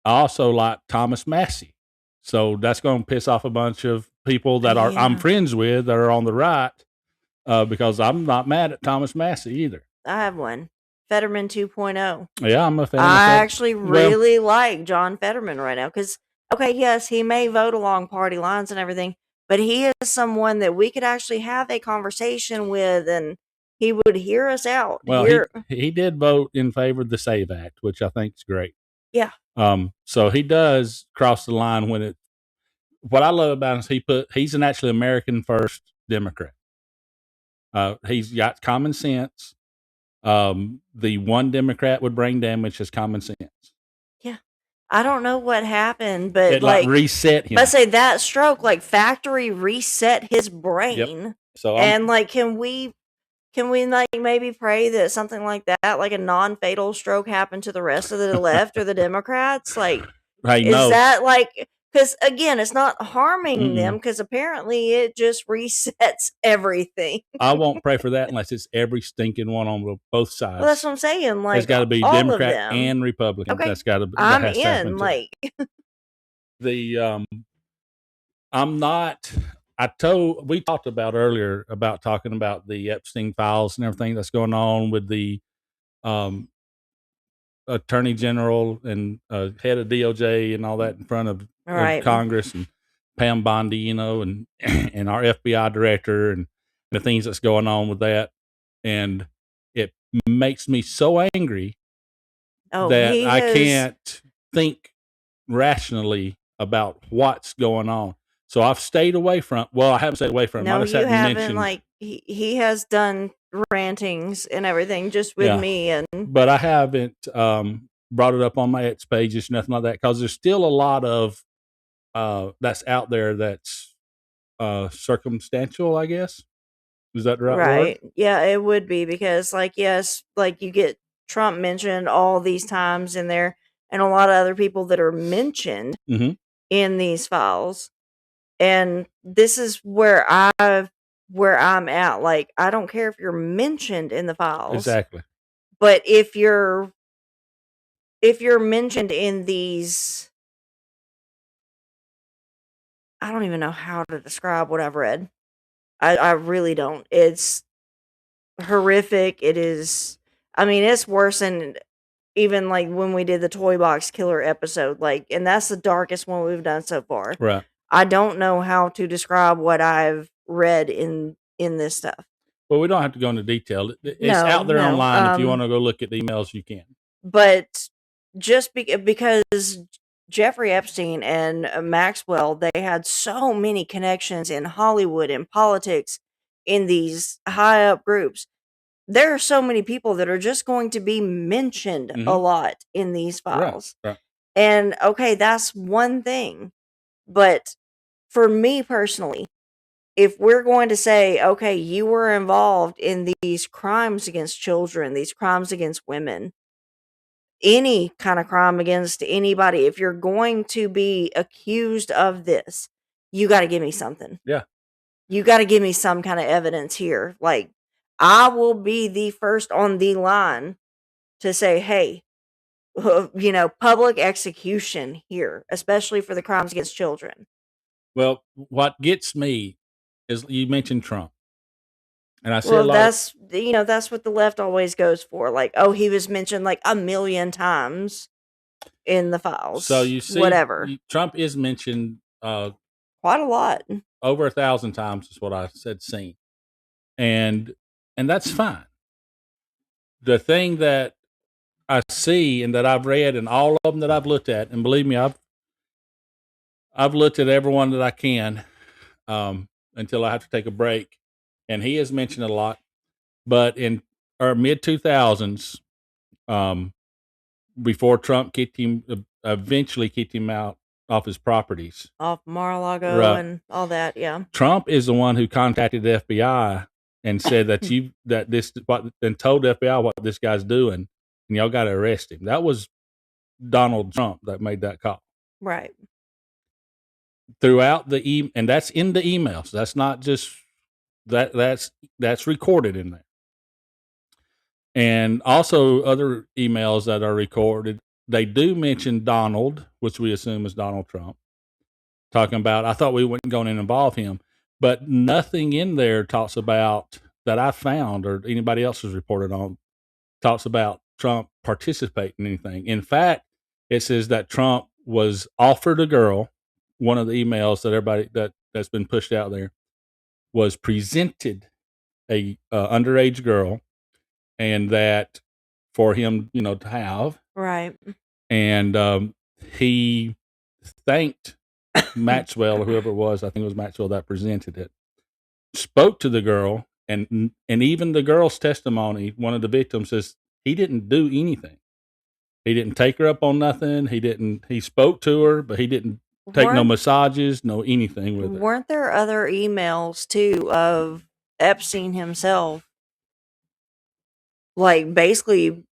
also like Thomas Massey. So that's going to piss off a bunch of people that I'm friends with that are on the right because I'm not mad at Thomas Massey either. I have one. Fetterman 2.0. Yeah, I'm a fan. I actually really like John Fetterman right now because, okay, yes, he may vote along party lines and everything, but he is someone that we could actually have a conversation with and he would hear us out. Well, he did vote in favor of the SAVE Act, which I think is great. Yeah. So he does cross the line when it. What I love about him is he's an actually American first Democrat. He's got common sense. The one Democrat would bring damage is common sense. Yeah. I don't know what happened, but it like reset him. Let's say that stroke, like factory reset his brain. Yep. So can we like maybe pray that something like that, like a non-fatal stroke, happened to the rest of the left or the Democrats? Like, that like? Because again, it's not harming them. Because apparently, it just resets everything. I won't pray for that unless it's every stinking one on both sides. Well, that's what I'm saying. Like, it's got to be Democrat and Republican. Okay, that's got to. I'm in. Like, I'm not. We talked about earlier about talking about the Epstein Files and everything that's going on with the Attorney General and head of DOJ and all that in front of Congress and Pam Bondi, and our FBI director and the things that's going on with that. And it makes me so angry that I can't think rationally about what's going on. So I've stayed away from. Well, I haven't stayed away from. No, you haven't. Like he has done rantings and everything just with me, but I haven't brought it up on my X pages, nothing like that, because there's still a lot of that's out there that's circumstantial, I guess. Is that the right Right. word? Yeah, it would be because, like, yes, like you get Trump mentioned all these times in there, and a lot of other people that are mentioned Mm-hmm. in these files. And this is where I'm at. Like, I don't care if you're mentioned in the files, Exactly. but if you're mentioned in these, I don't even know how to describe what I've read. I really don't. It's horrific. It is. I mean, it's worse than even like when we did the toy box killer episode. Like, and that's the darkest one we've done so far. Right. I don't know how to describe what I've read in this stuff. Well, we don't have to go into detail. It's No, out there no. online. If you want to go look at the emails, you can. But just because Jeffrey Epstein and Maxwell, they had so many connections in Hollywood and politics in these high up groups. There are so many people that are just going to be mentioned a Mhm. lot in these Right. files. Right. And okay, that's one thing. But for me personally, if we're going to say, okay, you were involved in these crimes against children, these crimes against women, any kind of crime against anybody, if you're going to be accused of this, you got to give me something. Yeah. You got to give me some kind of evidence here. Like, I will be the first on the line to say, hey, public execution here, especially for the crimes against children. Well, what gets me is you mentioned Trump, and I see a Well, lot of that's what the left always goes for. Like, oh, he was mentioned like a million times in the files. so you see whatever. Trump is mentioned Quite a lot. over 1,000 times is what I said seen, and that's fine. The thing that I see and that I've read and all of them that I've looked at, and believe me, I've looked at every one that I can until I have to take a break, and he has mentioned a lot. But in our mid 2000s, before Trump kicked him, eventually kicked him out off his properties, Off Mar-a-Lago right? and all that, yeah. Trump is the one who contacted the FBI and said that and told the FBI what this guy's doing, and y'all got to arrest him. That was Donald Trump that made that call. Right. Throughout and that's in the emails. That's not just that's recorded in there. And also other emails that are recorded, they do mention Donald, which we assume is Donald Trump, talking about, I thought we weren't going to involve him, but nothing in there talks about that I found or anybody else has reported on talks about Trump participating in anything. In fact, it says that Trump was offered a girl. One of the emails that everybody that's been pushed out there was presented a underage girl, and that for him, to have. Right. And he thanked Maxwell or whoever it was. I think it was Maxwell that presented it. Spoke to the girl, and even the girl's testimony. One of the victims says he didn't do anything. He didn't take her up on nothing. He spoke to her, but he didn't take no Weren't massages, no anything with her. weren't there other emails too of Epstein himself, like basically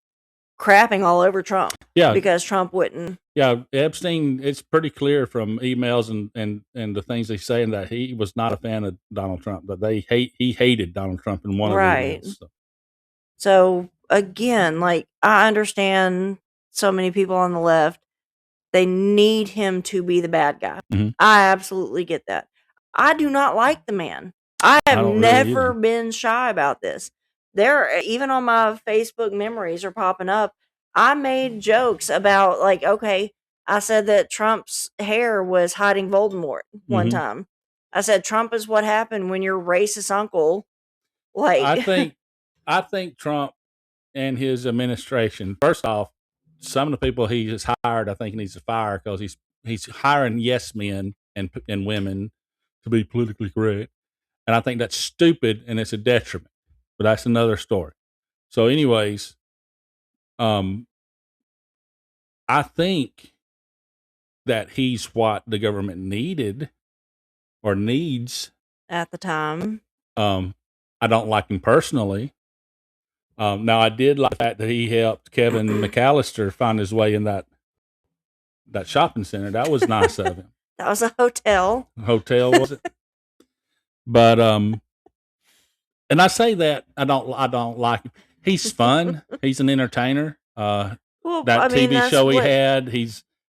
crapping all over Trump Yeah, because Trump wouldn't. yeah. Epstein. It's pretty clear from emails and the things they say that he was not a fan of Donald Trump. That he hated Donald Trump in one of the Right. emails. So again, like, I understand so many people on the left, they need him to be the bad guy. Mhm. I absolutely get that. I do not like the man. I have don't really never either. been shy about this. Even on my Facebook memories are popping up. I made jokes about, like, okay, I said that Trump's hair was hiding Voldemort one Mhm. time. I said Trump is what happened when your racist uncle, like, I think Trump and his administration. First off, some of the people he has hired, I think he needs to fire because he's hiring yes men and women to be politically correct, and I think that's stupid and it's a detriment. But that's another story. So, anyways, I think that he's what the government needed or needs. At the time. I don't like him personally. Now, I did like the fact that he helped Kevin McAllister find his way in that shopping center. That was nice of him. That was a hotel. Hotel, was it? But and I say that I don't like him. He's fun. He's an entertainer. Well, That TV that's show he what had,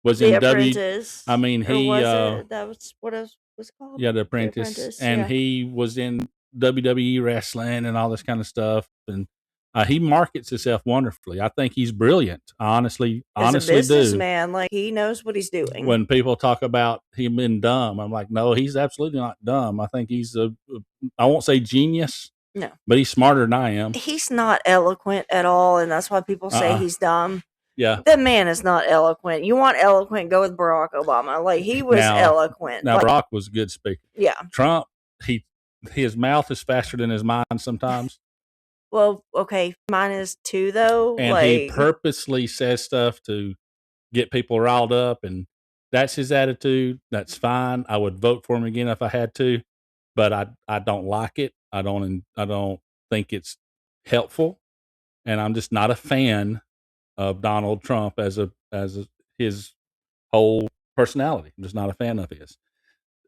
was The in W. Apprentice. I mean, or he was it? That was what it was called. yeah, The Apprentice, and yeah. he was in WWE wrestling and all this kind of stuff, and he markets himself wonderfully. I think he's brilliant. I honestly As a do. businessman, like he knows what he's doing. When people talk about him being dumb, I'm like, no, he's absolutely not dumb. I think he's I won't say genius, No. but he's smarter than I am. He's not eloquent at all, and that's why people say he's dumb. Yeah. That man is not eloquent. You want eloquent, go with Barack Obama. Like he was eloquent. Now like, Barack was a good speaker. Yeah. Trump, his mouth is faster than his mind sometimes. Well, okay, mine is too though. And he purposely says stuff to get people riled up, and that's his attitude. That's fine. I would vote for him again if I had to, but I don't like it. I don't think it's helpful, and I'm just not a fan of Donald Trump as his whole personality. I'm just not a fan of his.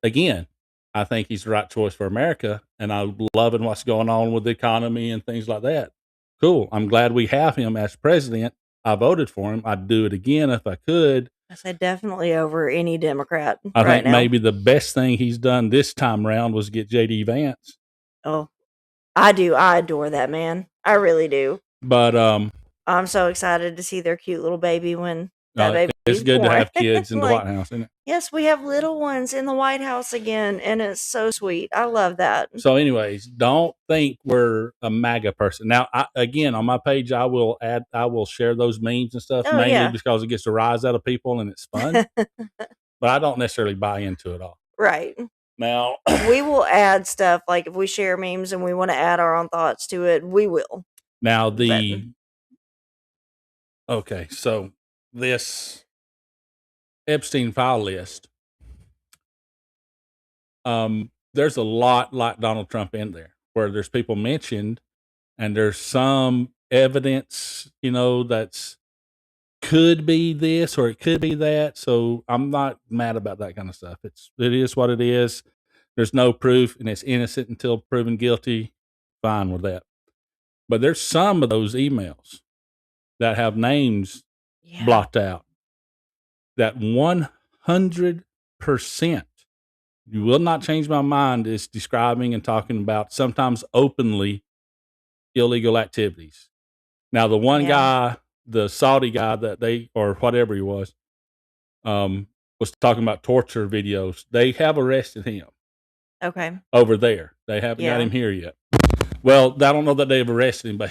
Again, I think he's the right choice for America, and I'm loving what's going on with the economy and things like that. Cool. I'm glad we have him as president. I voted for him. I'd do it again if I could. I say definitely over any Democrat. I think maybe the best thing he's done this time around was get J.D. Vance. Oh, I do. I adore that man. I really do. But I'm so excited to see their cute little baby when that baby. It's good born. to have kids in the White House, isn't it? Yes, we have little ones in the White House again, and it's so sweet. I love that. So, anyways, don't think we're a MAGA person. Now, again, on my page, I will share those memes and stuff, mainly because it gets a rise out of people and it's fun. But I don't necessarily buy into it all. Right. Now, we will add stuff, like if we share memes and we want to add our own thoughts to it, we will. Now, okay, so this Epstein file list, there's a lot like Donald Trump in there, where there's people mentioned, and there's some evidence, that's could be this or it could be that. So I'm not mad about that kind of stuff. It is what it is. There's no proof, and it's innocent until proven guilty. Fine with that. But there's some of those emails that have names blocked out that 100%, you will not change my mind, is describing and talking about sometimes openly illegal activities. Now, the one guy, the Saudi guy or whatever he was talking about torture videos. They have arrested him. Okay. Over there. They haven't got him here yet. Well, I don't know that they've arrested him, but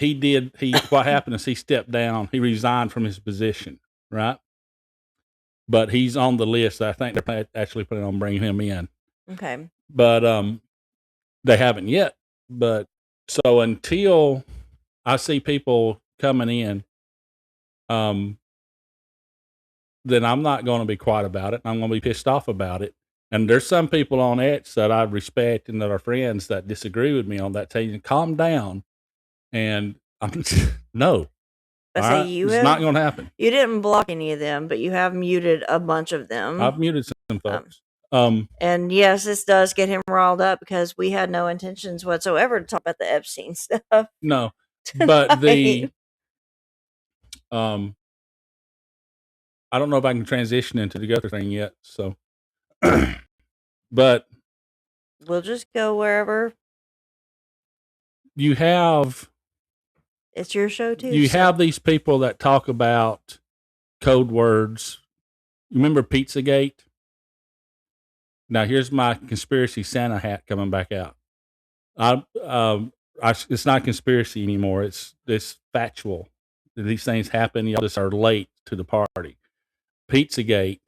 what happened is he stepped down. He resigned from his position, right? But he's on the list. I think they're actually planning on bringing him in. Okay. But they haven't yet. But so until I see people coming in, then I'm not going to be quiet about it. I'm going to be pissed off about it. And there's some people on X that I respect and that are friends that disagree with me on that. Tell you, calm down. And I'm no. It's not going to happen. You didn't block any of them, but you have muted a bunch of them. I've muted some folks. And yes, this does get him riled up because we had no intentions whatsoever to talk about the Epstein stuff. No, but I don't know if I can transition into the Guthrie thing yet. So, but we'll just go wherever. You have. It's your show too. You have these people that talk about code words. You remember Pizzagate? Now here's my conspiracy Santa hat coming back out. It's not conspiracy anymore. It's factual. These things happen. Y'all just are late to the party. Pizzagate.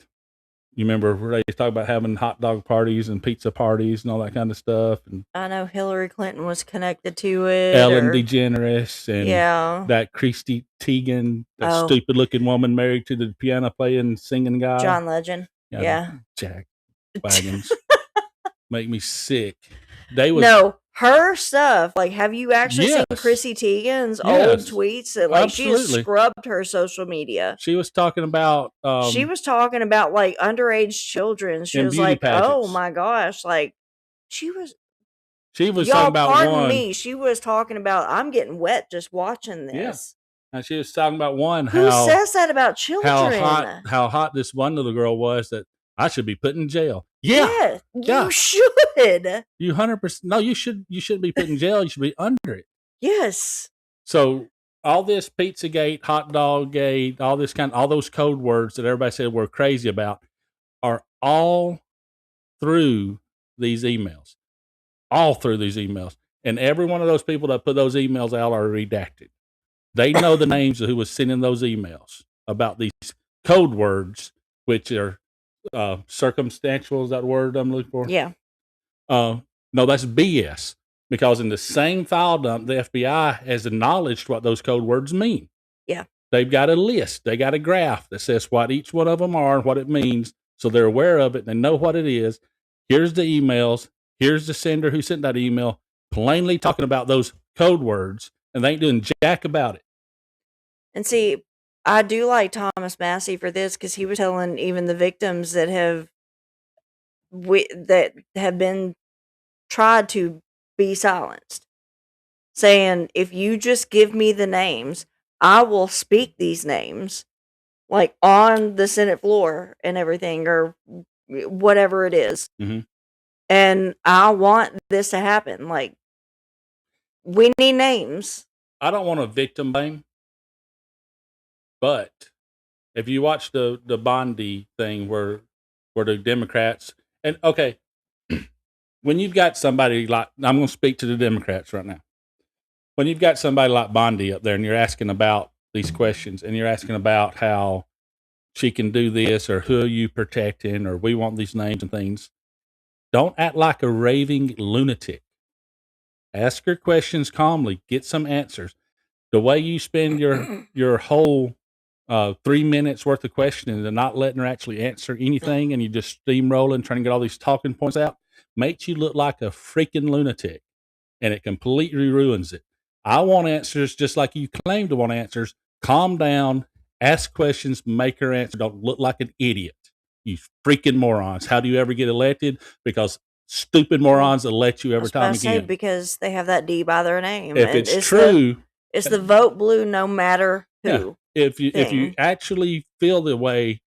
You remember where they talk about having hot dog parties and pizza parties and all that kind of stuff. And I know Hillary Clinton was connected to it. Ellen DeGeneres and that Christy Teigen, that stupid looking woman married to the piano playing singing guy. John Legend. Yeah. Jack Wagons. make me sick. They was No, her stuff. Like, have you actually seen Yes. Chrissy Teigen's old Yes. tweets? That like she has Absolutely. scrubbed her social media. She was talking about She was talking about like underage children. She in was beauty like, "Oh pageants. my gosh!" Like she was. talking Y'all, about pardon one. me. She was talking about. I'm getting wet just watching Yeah. this. And she was talking about one Who says that about children? how hot this one little girl was that I should be put in jail. Yeah. Yes, Yeah. you should. You 100%. No, you shouldn't be put in jail. You should be under it. Yes. So all this Pizzagate, hot dog gate, all those code words that everybody said we're crazy about are all through these emails. All through these emails. And every one of those people that put those emails out are redacted. They know the names of who was sending those emails about these code words, which are circumstantial. Is that word I'm looking for? Yeah. No, that's BS. Because in the same file dump, the FBI has acknowledged what those code words mean. Yeah. They've got a list. They got a graph that says what each one of them are and what it means. So they're aware of it. They know what it is. Here's the emails. Here's the sender who sent that email, plainly talking about those code words, and they ain't doing jack about it. And see, I do like Thomas Massey for this because he was telling even the victims that have been tried to be silenced, saying, if you just give me the names, I will speak these names like on the Senate floor and everything, or whatever it is. Mhm. And I want this to happen. Like, we need names. I don't want to victim blame, but if you watch the Bondi thing where the Democrats and okay, when you've got somebody like, I'm going to speak to the Democrats right now. When you've got somebody like Bondi up there and you're asking about these questions and you're asking about how she can do this or who are you protecting or we want these names and things, don't act like a raving lunatic. Ask her questions calmly, get some answers. The way you spend your whole 3 minutes worth of questioning and not letting her actually answer anything and you just steamrolling trying to get all these talking points out makes you look like a freaking lunatic, and it completely ruins it. I want answers just like you claim to want answers. Calm down, ask questions, make her answer. Don't look like an idiot. You freaking morons. How do you ever get elected? Because stupid morons elect you every time again. Because they have that D by their name. If and it's true, it's the vote blue no matter who. yeah. If you thing. actually feel the way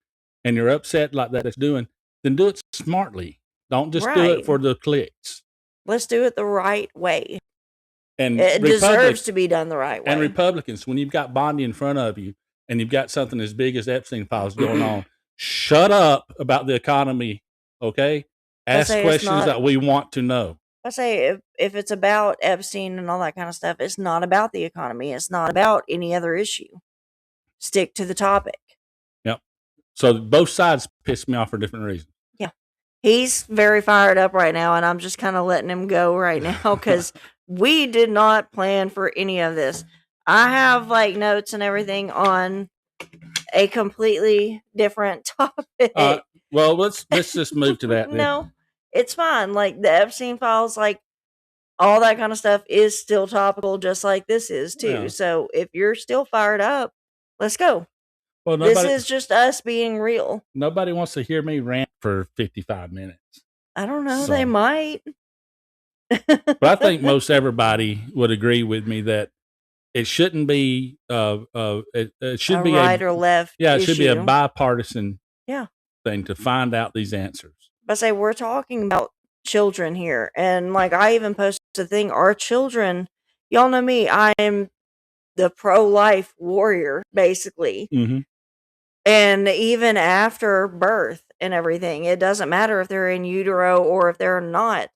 and you're upset like that it's doing, then do it smartly. Don't just do it Right. for the clicks. Let's do it the right way. And It deserves to be done the right way. And Republicans, when you've got Bondi in front of you and you've got something as big as Epstein Files going on, shut up about the economy, okay? Ask questions that we want to know. I say if it's about Epstein and all that kind of stuff, it's not about the economy. It's not about any other issue. Stick to the topic. Yep. So both sides piss me off for different reasons. Yeah. He's very fired up right now, and I'm just kind of letting him go right now because we did not plan for any of this. I have like notes and everything on a completely different topic. Well, let's just move to that. No, it's fine. Like the Epstein Files, like all that kind of stuff is still topical, just like this is too. Yeah. So if you're still fired up, let's go. Well, This is just us being real. Nobody wants to hear me rant for 55 minutes. I don't know. So- They might. But I think most everybody would agree with me that it shouldn't be it should a be right or left. yeah, it should be a issue. bipartisan Yeah. thing to find out these answers. But say we're talking about children here, and like I even posted a thing. Our children, y'all know me. I am the pro-life warrior, basically. Mm-hmm. And even after birth and everything, it doesn't matter if they're in utero or if they're not.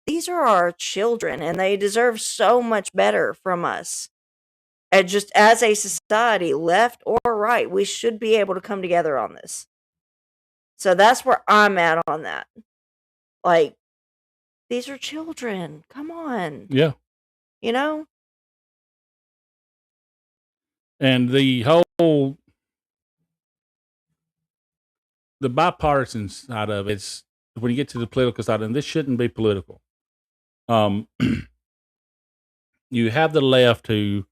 These are our children, and they deserve so much better from us. And just as a society, left or right, we should be able to come together on this. So that's where I'm at on that. Like, these are children. Come on. Yeah. You know? And the whole the bipartisan side of it's when you get to the political side, and this shouldn't be political, you have the left who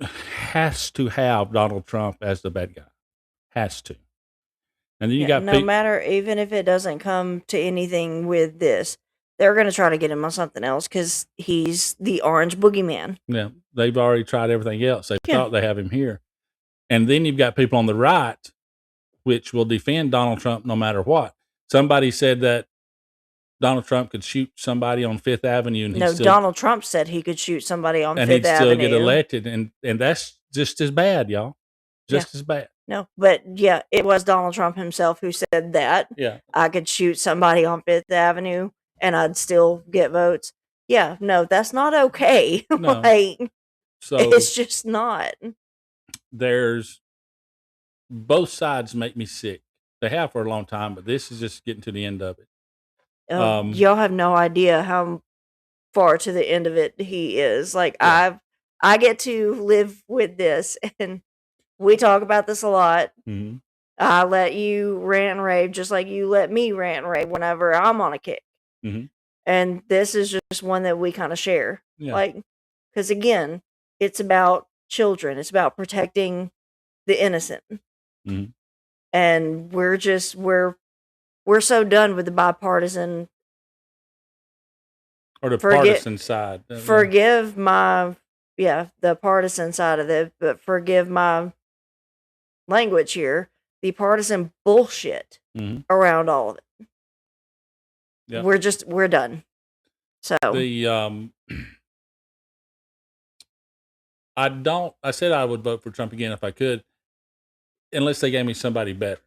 has to have Donald Trump as the bad guy. Has to. And then you got no matter, even if it doesn't come to anything with this, they're going to try to get him on something else because he's the orange boogeyman. Yeah, they've already tried everything else. They Yeah. thought they have him here. And then you've got people on the right which will defend Donald Trump no matter what. Somebody said that Donald Trump could shoot somebody on Fifth Avenue, and Donald Trump said he could shoot somebody on and Fifth he'd Avenue. still get elected, and that's just as bad, y'all. Just as bad. No, but yeah, it was Donald Trump himself who said that. Yeah. I could shoot somebody on Fifth Avenue and I'd still get votes. Yeah, no, that's not okay. No. So it's just not. There's both sides make me sick. They have for a long time, but this is just getting to the end of it. Y'all have no idea how far to the end of it he is. Like I get to live with this, and we talk about this a lot. Mm-hmm. I let you rant and rave just like you let me rant and rave whenever I'm on a kick. Mm-hmm. And this is just one that we kind of share. Yeah. Like, because again, it's about children. It's about protecting the innocent. Mm-hmm. And we're so done with the bipartisan or the partisan side. Forgive my the partisan side of it, but forgive my language here. The partisan bullshit around all of it. Yeah. We're done. So I said I would vote for Trump again if I could, unless they gave me somebody better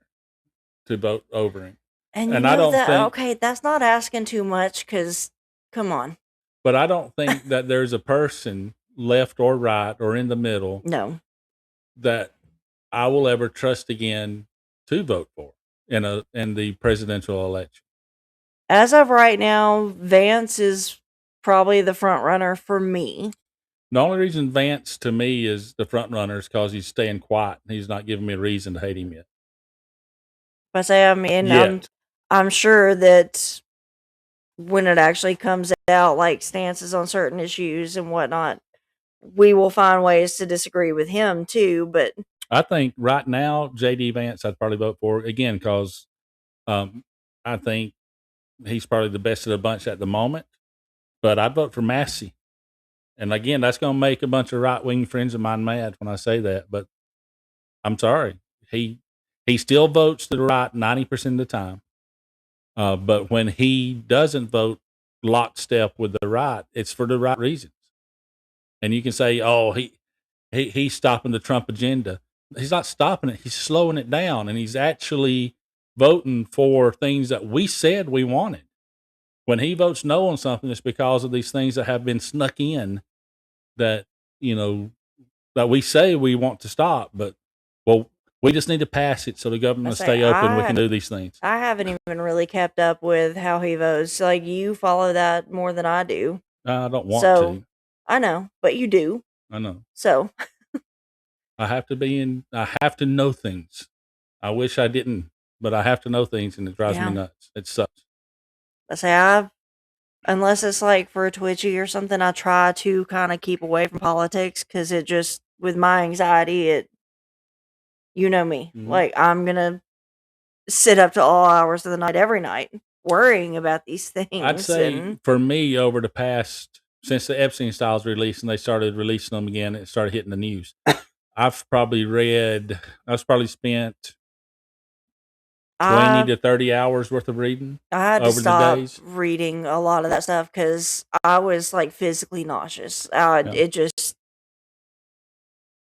to vote over him. And I don't think, okay, that's not asking too much, because come on. But I don't think that there's a person, left or right or in the middle, that I will ever trust again to vote for in the presidential election. As of right now, Vance is probably the front runner for me. The only reason Vance to me is the front runner is because he's staying quiet. He's not giving me a reason to hate him yet. I'm sure that when it actually comes out, like stances on certain issues and whatnot, we will find ways to disagree with him too. But I think right now, J.D. Vance, I'd probably vote for again because I think he's probably the best of the bunch at the moment. But I'd vote for Massey. And again, that's going to make a bunch of right-wing friends of mine mad when I say that. But I'm sorry. He still votes to the right 90% of the time. But when he doesn't vote lockstep with the right, it's for the right reasons. And you can say, oh, he's stopping the Trump agenda. He's not stopping it. He's slowing it down. And he's actually voting for things that we said we wanted. When he votes no on something, it's because of these things that have been snuck in that, that we say we want to stop. But, well, we just need to pass it so the government will stay open and we can do these things. I haven't even really kept up with how he votes. Like, you follow that more than I do. I don't want to. I know, but you do. I know. So I have to know things. I wish I didn't, but I have to know things, and it drives me nuts. It sucks. Unless it's like for a twitchy or something, I try to kind of keep away from politics because it just, with my anxiety, you know me. Mm-hmm. Like, I'm going to sit up to all hours of the night every night worrying about these things. I'd say for me, over the past, since the Epstein Files released and they started releasing them again, it started hitting the news. I've probably spent 20 to 30 hours worth of reading. I had to over stop the days. reading a lot of that stuff because I was like physically nauseous. It just,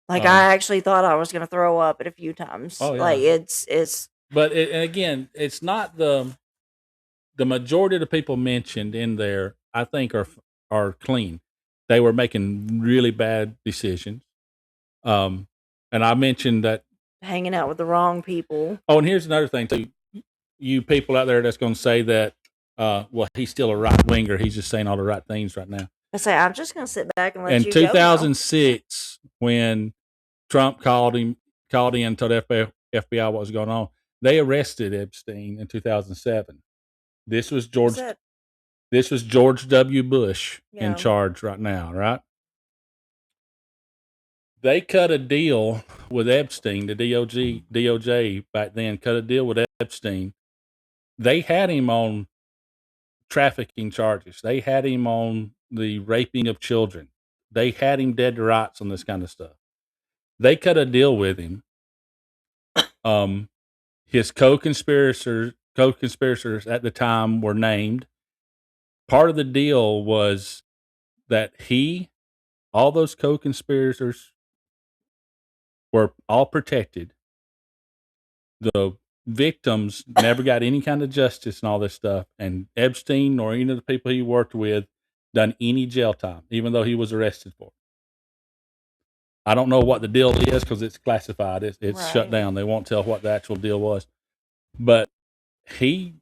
like, I actually thought I was going to throw up at a few times. Oh, yeah. Like, it's. But and again, it's not the majority of the people mentioned in there, I think, are clean. They were making really bad decisions. And I mentioned that Hanging out with the wrong people. Oh, and here's another thing too. You people out there that's going to say that, well, he's still a right winger. He's just saying all the right things right now. I'm just going to sit back and let in you go. In 2006, when Trump called in and told the FBI what was going on, They arrested Epstein in 2007. This was Is George. that This was George W. Bush in Yeah. charge right now, right? They cut a deal with Epstein. The DOJ back then cut a deal with Epstein. They had him on trafficking charges. They had him on the raping of children. They had him dead to rights on this kind of stuff. They cut a deal with him. His co-conspirators at the time were named. Part of the deal was that all those co-conspirators were all protected. The victims never got any kind of justice and all this stuff. And Epstein or any of the people he worked with done any jail time, even though he was arrested for it. I don't know what the deal is because it's classified. It's shut Right. down. They won't tell what the actual deal was. But he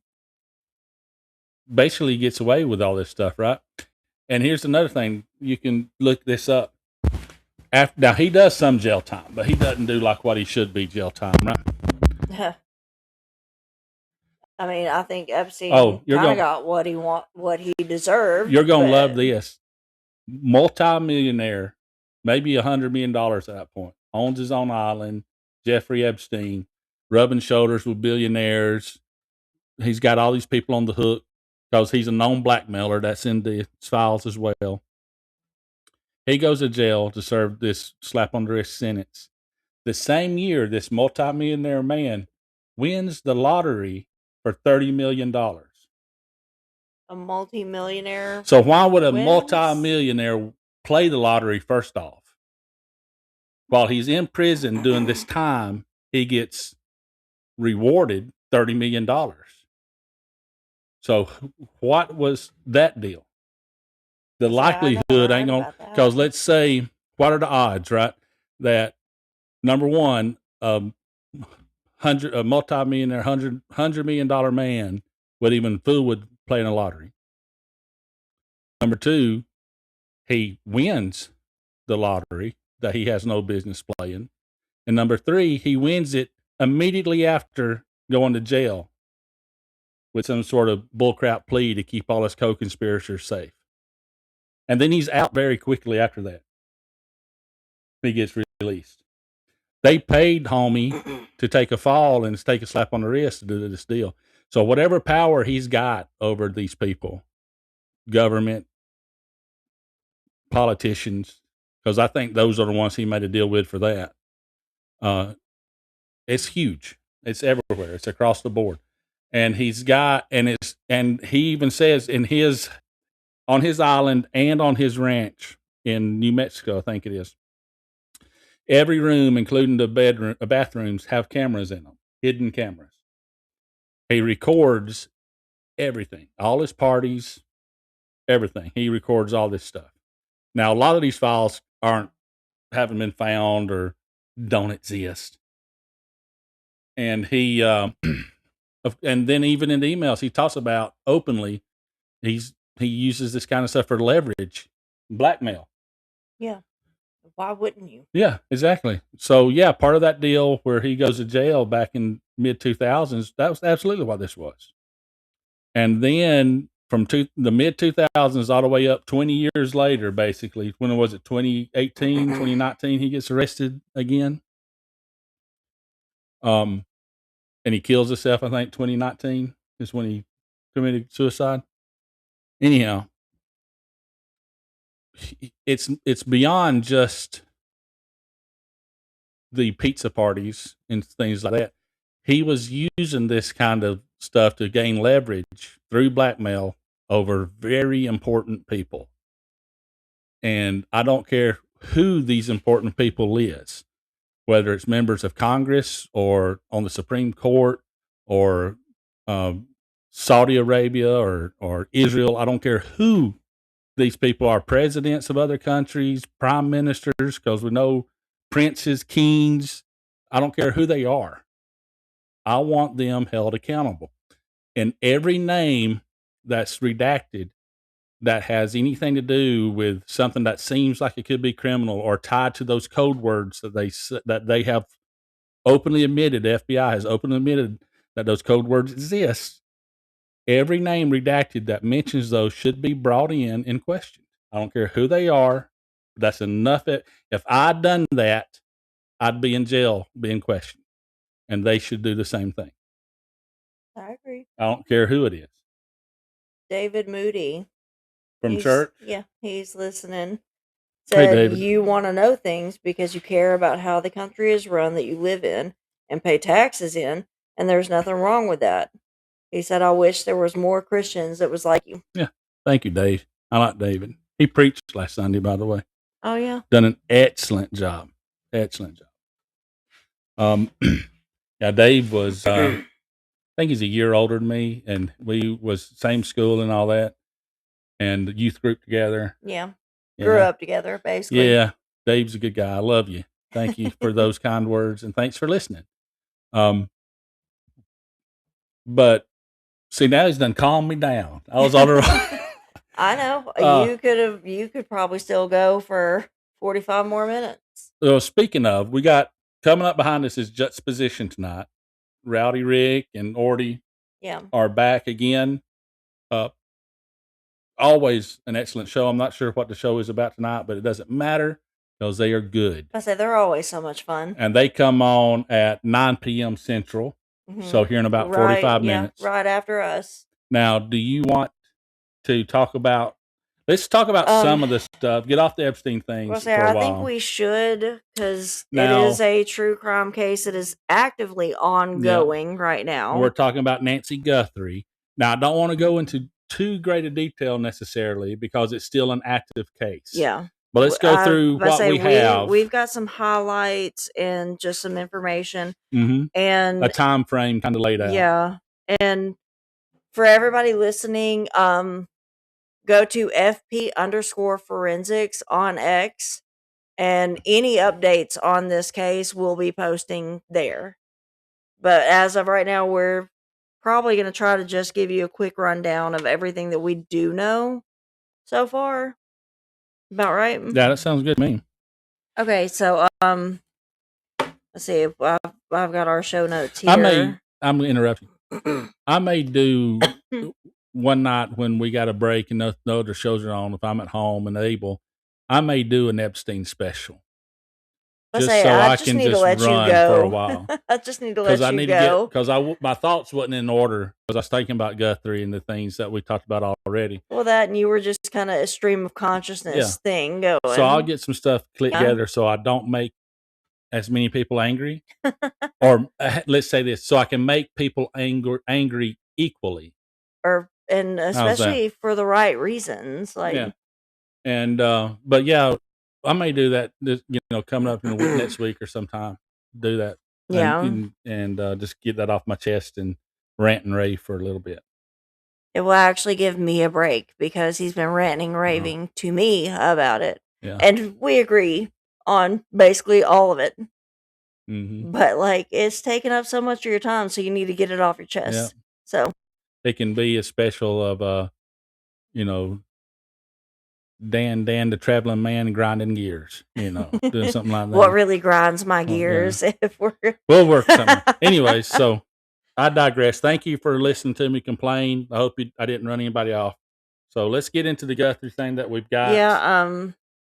basically gets away with all this stuff, right? And here's another thing. You can look this up. Now, he does some jail time, but he doesn't do like what he should be jail time, right? I mean, I think Epstein Oh, you're kind of gonna- got what he deserved. You're going to but- love this. Multi-millionaire, maybe $100 million at that point, owns his own island, Jeffrey Epstein, rubbing shoulders with billionaires. He's got all these people on the hook because he's a known blackmailer. That's in the files as well. He goes to jail to serve this slap on the wrist sentence. The same year, this multi-millionaire man wins the lottery for $30 million. A multi-millionaire. So why would a wins? multi-millionaire play the lottery first off? While he's in prison doing this time, he gets rewarded $30 million. So what was that deal? The Yeah, I never likelihood heard ain't going to, about that. because let's say, what are the odds, right? That number one, a multi-millionaire, $100 million man would even fool with playing a lottery. Number two, he wins the lottery that he has no business playing. And number three, he wins it immediately after going to jail with some sort of bullcrap plea to keep all his co-conspirators safe. And then he's out very quickly after that. He gets released. They paid homie to take a fall and take a slap on the wrist to do this deal. So whatever power he's got over these people, government, politicians, because I think those are the ones he made a deal with for that. It's huge. It's everywhere. It's across the board. And he even says on his island and on his ranch in New Mexico, I think it is, every room, including the bathrooms, have cameras in them, hidden cameras. He records everything, all his parties, everything. He records all this stuff. Now, a lot of these files haven't been found or don't exist. And he, and then even in the emails, he talks about openly, he uses this kind of stuff for leverage, blackmail. Yeah. Why wouldn't you? Yeah, exactly. So yeah, part of that deal where he goes to jail back in mid 2000s, that was absolutely what this was. And then from the mid 2000s all the way up 20 years later, basically, when was it, 2018, 2019, he gets arrested again. And he kills himself, I think 2019 is when he committed suicide. Anyhow, it's beyond just the pizza parties and things like that. He was using this kind of stuff to gain leverage through blackmail over very important people. And I don't care who these important people is, whether it's members of Congress or on the Supreme Court or Saudi Arabia or Israel. I don't care who these people are, presidents of other countries, prime ministers, because we know princes, kings. I don't care who they are. I want them held accountable. And every name that's redacted that has anything to do with something that seems like it could be criminal or tied to those code words that they have openly admitted, the FBI has openly admitted that those code words exist. Every name redacted that mentions those should be brought in questioned. I don't care who they are. That's enough. If I'd done that, I'd be in jail being questioned. And they should do the same thing. I agree. I don't care who it is. David Moody. From church? Yeah, he's listening. Hey, Said David. you want to know things because you care about how the country is run that you live in and pay taxes in, and there's nothing wrong with that. He said, I wish there was more Christians that was like you. Yeah. Thank you, Dave. I like David. He preached last Sunday, by the way. Oh, yeah. Done an excellent job. Excellent job. Yeah, Dave was, I think he's a year older than me, and we was same school and all that, and the youth group together. Yeah. Grew up together, basically. Yeah. Dave's a good guy. I love you. Thank you for those kind words, and thanks for listening. But see, now he's done calmed me down. I was on the I know. You could probably still go for 45 more minutes. Well, speaking of, we got coming up behind us is Juxtaposition tonight. Rowdy Rick and Orty are back again. Always an excellent show. I'm not sure what the show is about tonight, but it doesn't matter because they are good. I say they're always so much fun. And they come on at 9 p.m. Central. So here in about 45 minutes. Right after us. Now, do you want to talk about, let's talk about some of the stuff. Get off the Epstein things for a while. I think we should, because it is a true crime case that is actively ongoing right now. We're talking about Nancy Guthrie. Now, I don't want to go into too great a detail necessarily because it's still an active case. Yeah. But let's go through what we have. We've got some highlights and just some information. And a time frame kind of laid out. Yeah. And for everybody listening, go to FP_forensics on X, and any updates on this case we'll be posting there. But as of right now, we're probably going to try to just give you a quick rundown of everything that we do know so far. About right? Yeah, that sounds good to me. Okay, so let's see. I've got our show notes here. I'm going to interrupt you. I may do one night when we got a break and no other shows are on, if I'm at home and able, I may do an Epstein special. Just so I can just let you run go for a while. I just need to let you go. Because my thoughts wasn't in order because I was thinking about Guthrie and the things that we talked about already. Well, that and you were just kind of a stream of consciousness thing going. So I'll get some stuff clicked together so I don't make as many people angry. Or let's say this, so I can make people angry equally. And especially for the right reasons. And but yeah, I may do that. Coming up in next week or sometime, do that. And just get that off my chest and rant and rave for a little bit. It will actually give me a break because he's been ranting and raving to me about it, and we agree on basically all of it. But it's taking up so much of your time, so you need to get it off your chest. So it can be a special of Dan the traveling man grinding gears, doing something like that. What really grinds my gears? We'll work something. Anyway, so I digress. Thank you for listening to me complain. I hope I didn't run anybody off. So let's get into the Guthrie thing that we've got.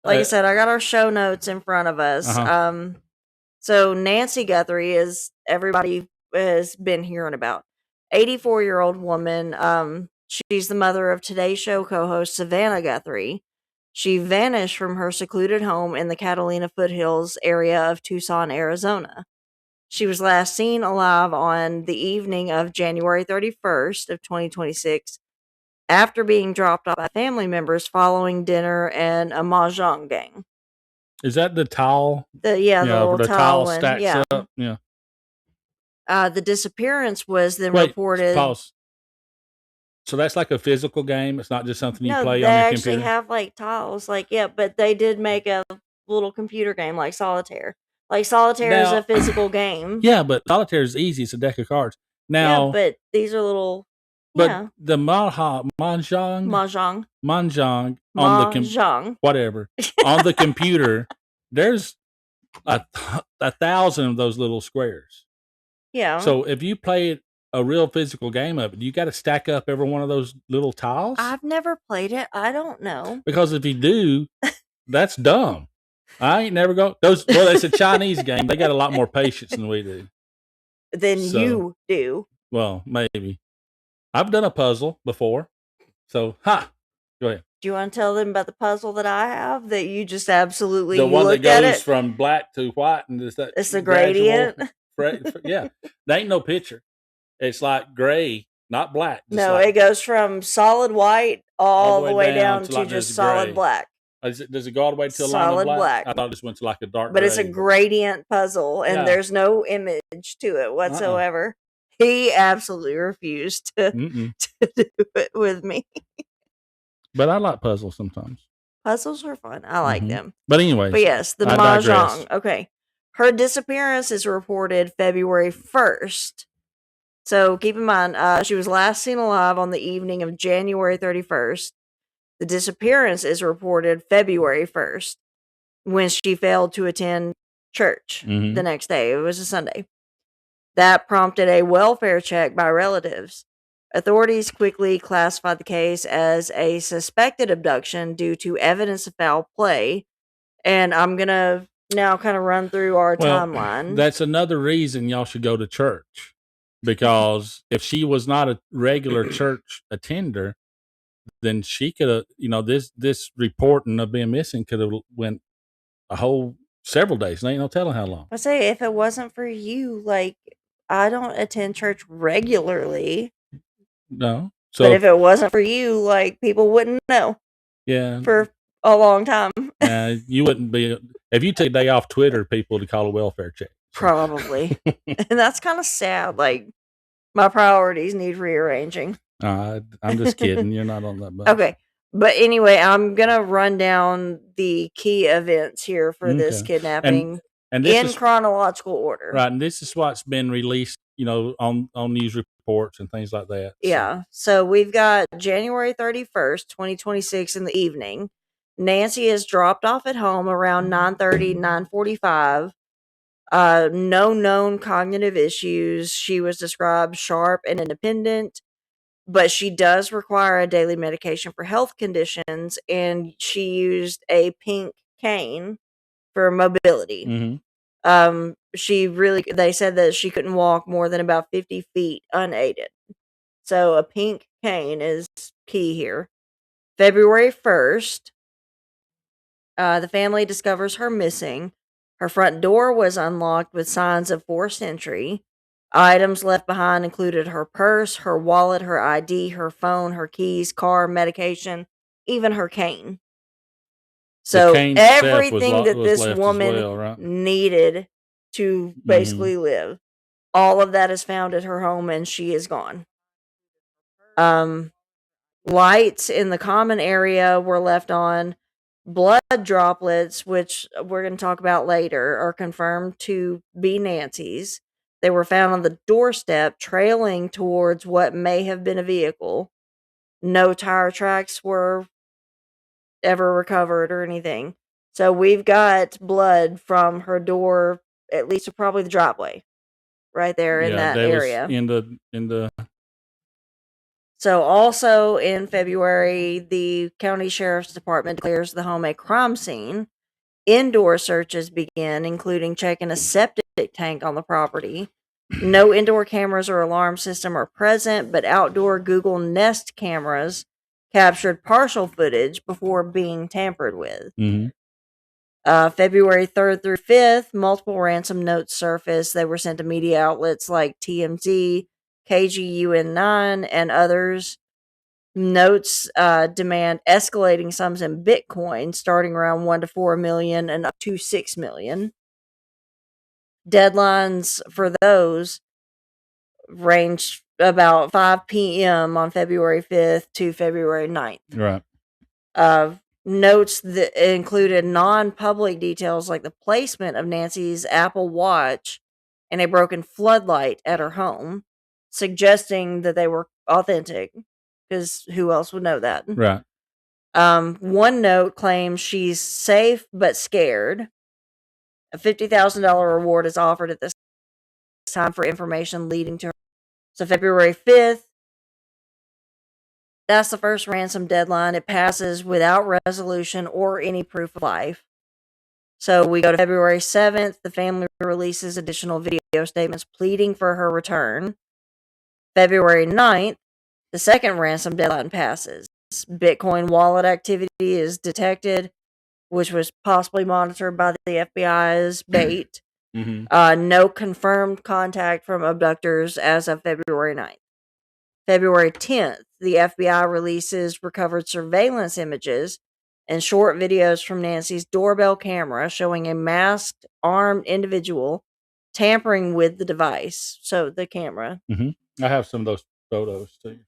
Like I said, I got our show notes in front of us. So Nancy Guthrie is everybody has been hearing about. 84-year-old woman. She's the mother of Today Show co-host Savannah Guthrie. She vanished from her secluded home in the Catalina foothills area of Tucson, Arizona. She was last seen alive on the evening of January 31st of 2026 after being dropped off by family members following dinner and a mahjong game. Is that the towel? The little towel stacks up. Yeah. The disappearance was then reported. Pause. So that's like a physical game. It's not just something you play on your computer. They actually have tiles, but they did make a little computer game like solitaire. Solitaire is a physical game. Yeah, but solitaire is easy. It's a deck of cards. Now, but these are little. But the mahjong on the whatever on the computer, there's 1,000 of those little squares. Yeah. So if you play a real physical game of it, you got to stack up every one of those little tiles. I've never played it. I don't know. Because if you do, that's dumb. I ain't never go those. Well, it's a Chinese game. They got a lot more patience than we do. Than you do. Well, maybe. I've done a puzzle before. So, go ahead. Do you want to tell them about the puzzle that I have that you just absolutely The one that looked at goes it? from black to white, and it's the gradient. Yeah, there ain't no picture. It's like gray, not black. No, like, it goes from solid white all the way down to like just solid gray. black. Does it go all the way to a line Solid of black. I thought it just went to like a dark But gray. it's a gradient puzzle, and there's no image to it whatsoever. He absolutely refused to do it with me. But I like puzzles sometimes. Puzzles are fun. I like them. But anyways. But yes, the mahjong. Okay. Her disappearance is reported February 1st. So keep in mind, she was last seen alive on the evening of January 31st. The disappearance is reported February 1st when she failed to attend church the next day. It was a Sunday. That prompted a welfare check by relatives. Authorities quickly classified the case as a suspected abduction due to evidence of foul play. And I'm going to now kind of run through our timeline. That's another reason y'all should go to church. Because if she was not a regular church attender, then she could have, this reporting of being missing could have went a whole several days. There ain't no telling how long. I say, if it wasn't for you, like, I don't attend church regularly. No. So, but if it wasn't for you, like, people wouldn't know. Yeah. For a long time. You wouldn't be, if you take a day off Twitter, people would call a welfare check. So. Probably. And that's kind of sad. Like, my priorities need rearranging. I'm just kidding. You're not on that bus. Okay. But anyway, I'm going to run down the key events here for this kidnapping and this in chronological order. Right. And this is what's been released, on news reports and things like that. Yeah. So we've got January 31st, 2026 in the evening. Nancy is dropped off at home around 9:30, 9:45. No known cognitive issues. She was described sharp and independent. But she does require a daily medication for health conditions, and she used a pink cane for mobility. They said that she couldn't walk more than about 50 feet unaided. So a pink cane is key here. February 1st, the family discovers her missing. Her front door was unlocked with signs of forced entry. Items left behind included her purse, her wallet, her ID, her phone, her keys, car, medication, even her cane. So everything that this woman needed to basically live, all of that is found at her home, and she is gone. Lights in the common area were left on. Blood droplets, which we're going to talk about later, are confirmed to be Nancy's. They were found on the doorstep, trailing towards what may have been a vehicle. No tire tracks were ever recovered or anything. So we've got blood from her door, at least to probably the driveway, right there in that area. In the. So also in February, the county sheriff's department declares the home a crime scene. Indoor searches begin, including checking a septic tank on the property. No indoor cameras or alarm system are present, but outdoor Google Nest cameras captured partial footage before being tampered with. February 3rd through 5th, multiple ransom notes surfaced. They were sent to media outlets like TMZ, KGUN9, and others. Notes demand escalating sums in Bitcoin, starting around 1 to 4 million and up to 6 million. Deadlines for those range about 5 p.m. on February 5th to February 9th. Right. Notes that included non-public details like the placement of Nancy's Apple Watch and a broken floodlight at her home, suggesting that they were authentic. Because who else would know that? Right. One note claims she's safe but scared. A $50,000 reward is offered at this time for information leading to her. So February 5th, that's the first ransom deadline. It passes without resolution or any proof of life. So we go to February 7th. The family releases additional video statements pleading for her return. February 9th, the second ransom deadline passes. Bitcoin wallet activity is detected, which was possibly monitored by the FBI's bait. No confirmed contact from abductors as of February 9th. February 10th, the FBI releases recovered surveillance images and short videos from Nancy's doorbell camera showing a masked, armed individual tampering with the device. So the camera. I have some of those photos too.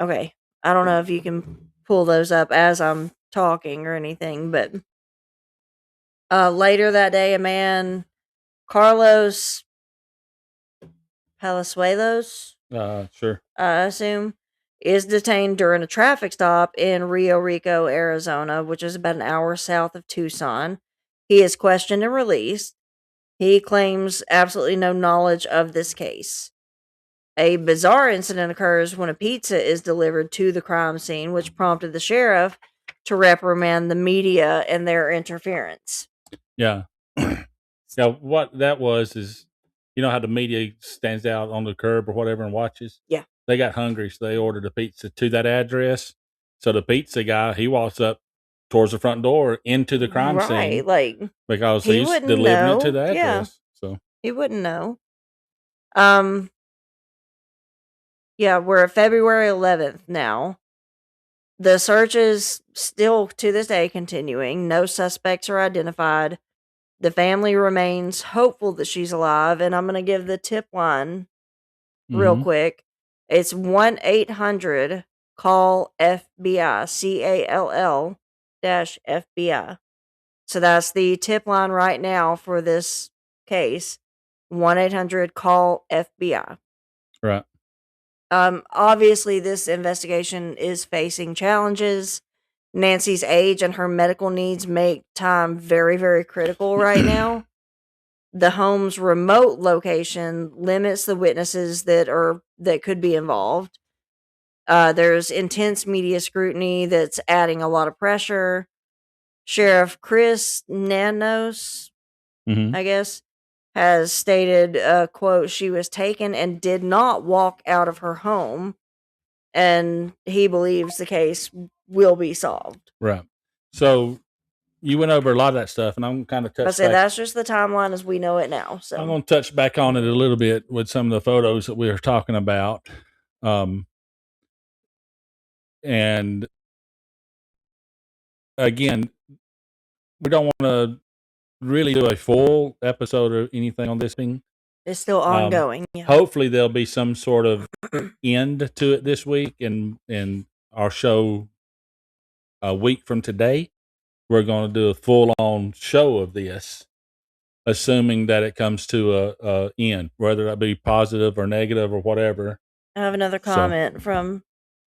Okay. I don't know if you can pull those up as I'm talking or anything, but later that day, a man, Carlos Palazuelos, Sure. I assume, is detained during a traffic stop in Rio Rico, Arizona, which is about an hour south of Tucson. He is questioned and released. He claims absolutely no knowledge of this case. A bizarre incident occurs when a pizza is delivered to the crime scene, which prompted the sheriff to reprimand the media and their interference. Yeah. Yeah, what that was is, you know how the media stands out on the curb or whatever and watches? Yeah. They got hungry, so they ordered a pizza to that address. So the pizza guy, he walks up towards the front door into the crime scene. Like, because he he's wouldn't delivering it to know. the Yeah. address. So he wouldn't know. Yeah, we're at February 11th now. The search is still to this day continuing. No suspects are identified. The family remains hopeful that she's alive, and I'm going to give the tip line real quick. It's 1-800 call FBI, CALL -FBI. So that's the tip line right now for this case. 1-800 call FBI. right. Obviously, this investigation is facing challenges. Nancy's age and her medical needs make time very, very critical right now. The home's remote location limits the witnesses that could be involved. There's intense media scrutiny that's adding a lot of pressure. Sheriff Chris Nanos, I guess, has stated, quote, she was taken and did not walk out of her home, and he believes the case will be solved. Right. So you went over a lot of that stuff, and I'm kind of I touch say back. that's just the timeline as we know it now. So I'm going to touch back on it a little bit with some of the photos that we were talking about. And again, we don't want to really do a full episode or anything on this thing. it's still ongoing. Yeah. Hopefully there'll be some sort of end to it this week, and our show a week from today, we're going to do a full-on show of this, assuming that it comes to a end, whether that be positive or negative or whatever. I have another comment from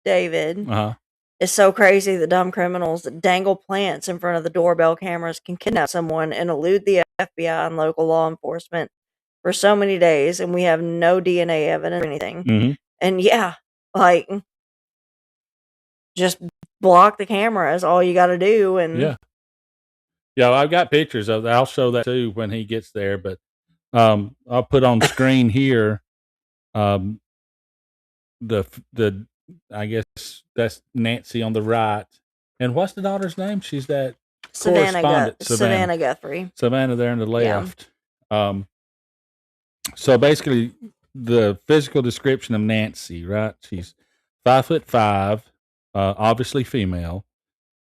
David. Uh-huh. It's so crazy that dumb criminals that dangle plants in front of the doorbell cameras can kidnap someone and elude the FBI and local law enforcement for so many days, and we have no DNA evidence or anything. And yeah, like, just block the camera is all you got to do. And yeah, I've got pictures of that. I'll show that too when he gets there. But I'll put on screen here the I guess that's Nancy on the right. And what's the daughter's name? She's that correspondent. Savannah Guthrie. Savannah there on the left. So basically, the physical description of Nancy, right? She's 5'5", obviously female,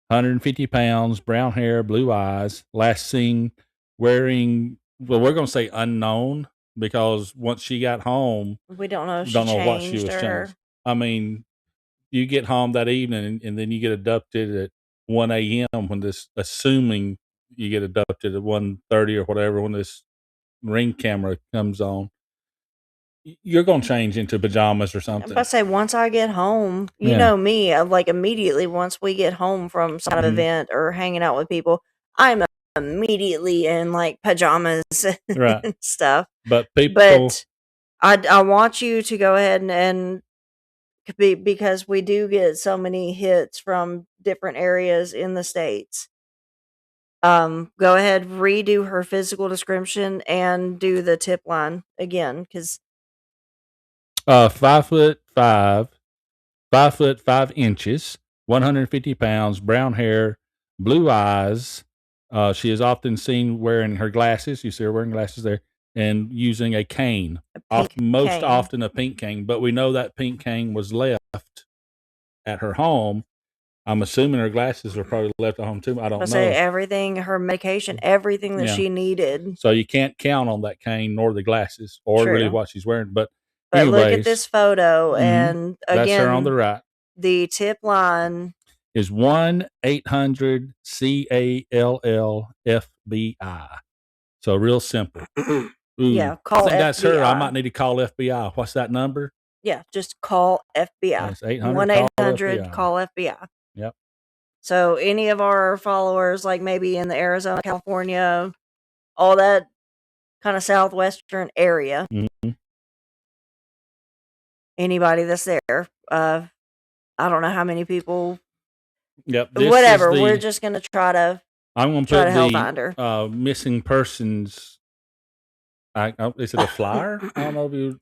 150 pounds, brown hair, blue eyes. Last seen wearing, well, we're going to say unknown, because once she got home, We don't know if don't she know what she changed was or changed. I mean, you get home that evening and then you get abducted at 1 a.m. when this, assuming you get abducted at 1:30 or whatever, when this Ring camera comes on, you're going to change into pajamas or I'm something. about to say, once I get home, you know me, like immediately once we get home from some kind of event or hanging out with people, I'm immediately in like pajamas Right. and stuff. But people, But I want you to go ahead and because we do get so many hits from different areas in the States. Go ahead, redo her physical description and do the tip line again, because 5'5", 5'5", 150 pounds, brown hair, blue eyes. She is often seen wearing her glasses. You see her wearing glasses there, and using a cane. Most cane. often a pink cane, but we know that pink cane was left at her home. I'm assuming her glasses were probably left at home too. I don't know. Say everything, her medication, everything that Yeah. she needed. So you can't count on that cane nor the glasses or True. really what she's wearing. But But look at anyways, this photo, and that's her on the again, right. the tip line Is 1-800-CALL-FBI. So real simple. Ooh, Yeah, call I think that's her. I FBI. might need to call FBI. What's that number? Yeah, just call FBI. It's 800 1-800 call FBI. Yep. So any of our followers, like maybe in the Arizona, California, all that kind of southwestern area, anybody that's there, I don't know how many people. Yep. Whatever. We're just gonna try to. I'm gonna try put to help find her. Missing persons. Is it a flyer? I don't know if you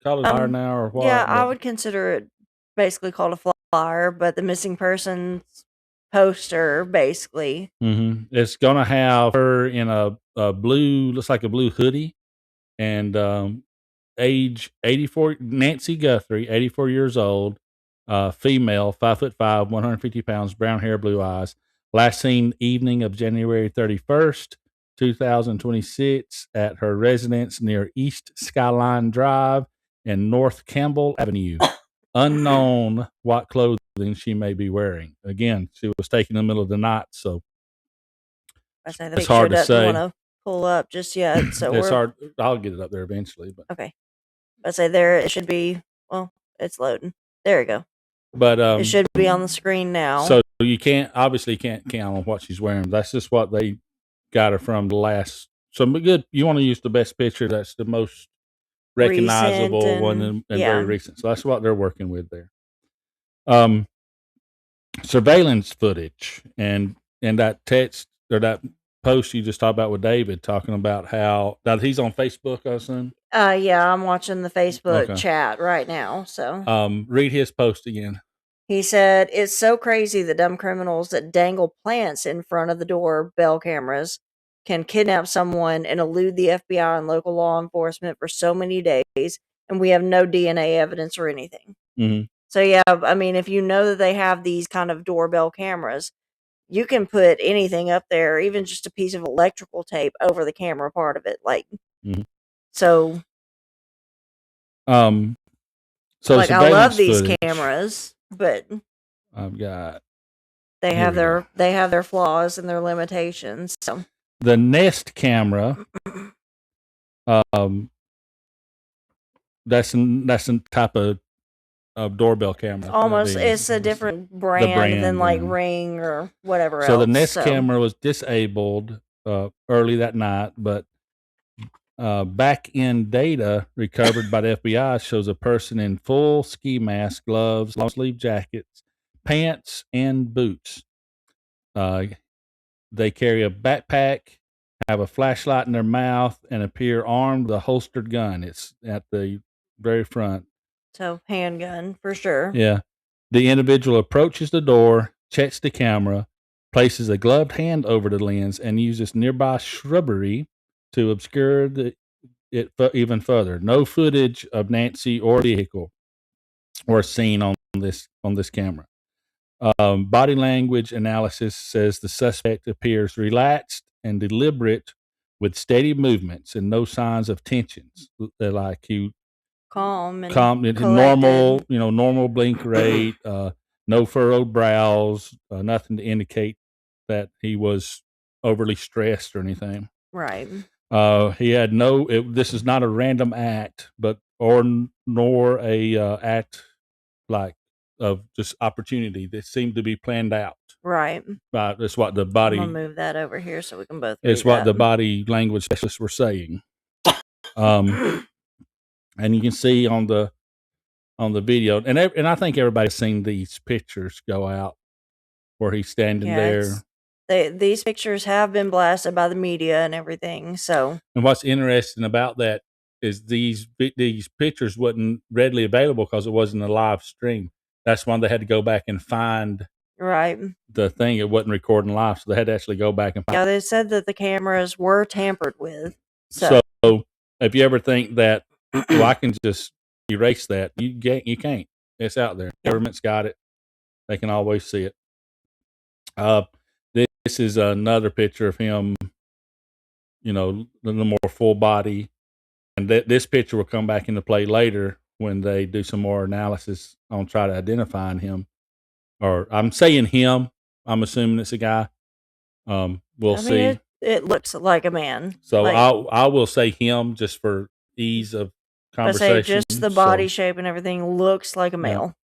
call it a flyer now or what. Yeah, I would consider it basically called a flyer, but the missing persons poster, basically. It's gonna have her in a blue, looks like a blue hoodie, and age 84. Nancy Guthrie, 84 years old, female, 5'5", 150 pounds, brown hair, blue eyes. Last seen evening of January 31st, 2026, at her residence near East Skyline Drive and North Campbell Avenue. Unknown what clothing she may be wearing. Again, she was taken in the middle of the night, so it's hard to say. Want to pull up just yet, so it's hard. I'll get it up there eventually, but okay. I say there it should be. Well, it's loading. There we go. But it should be on the screen now. So you can't count on what she's wearing. That's just what they got her from the last. So good. You want to use the best picture. That's the most recognizable one and very recent. So that's what they're working with there. Surveillance footage and that text or that post you just talked about with David, talking about how that he's on Facebook, I assume. Yeah, I'm watching the Facebook chat right now. So read his post again. He said, "It's so crazy that dumb criminals that dangle plants in front of the doorbell cameras can kidnap someone and elude the FBI and local law enforcement for so many days, and we have no DNA evidence or anything." So yeah, I mean, if you know that they have these kind of doorbell cameras, you can put anything up there, even just a piece of electrical tape over the camera part of it. Like, so. So like, I love these cameras, but I've got. They have their flaws and their limitations. So the Nest camera, that's a type of doorbell camera. Almost, it's a different brand than like Ring or whatever else. So the Nest camera was disabled early that night, but back-end data recovered by the FBI shows a person in full ski mask, gloves, long-sleeve jackets, pants, and boots. They carry a backpack, have a flashlight in their mouth, and appear armed with a holstered gun. It's at the very front. So handgun for sure. Yeah. The individual approaches the door, checks the camera, places a gloved hand over the lens, and uses nearby shrubbery to obscure it even further. No footage of Nancy or vehicle were seen on this camera. Body language analysis says the suspect appears relaxed and deliberate, with steady movements and no signs of tensions. Like he calm, normal blink rate, no furrowed brows, nothing to indicate that he was overly stressed or anything. Right. He had this is not a random act, nor a act like of just opportunity that seemed to be planned out. Right. That's what the I'm body. gonna move that over here so we can both It's read what that. the body language specialists were saying. And you can see on the video, and I think everybody's seen these pictures go out where he's standing there. These pictures have been blasted by the media and everything. So, And what's interesting about that is these pictures wasn't readily available because it wasn't a live stream. That's why they had to go back and find right. the thing. It wasn't recording live, so they had to actually go back and find. Yeah, they said that the cameras were tampered with. So if you ever think that, well, I can just erase that, you can't. It's out there. Yeah. Government's got it. They can always see it. This is another picture of him, a little more full body. And this picture will come back into play later when they do some more analysis on try to identifying him. Or I'm saying him. I'm assuming it's a guy. We'll see. It looks like a man. So like, I will say him just for ease of conversation. I say just the body shape and everything looks like a male.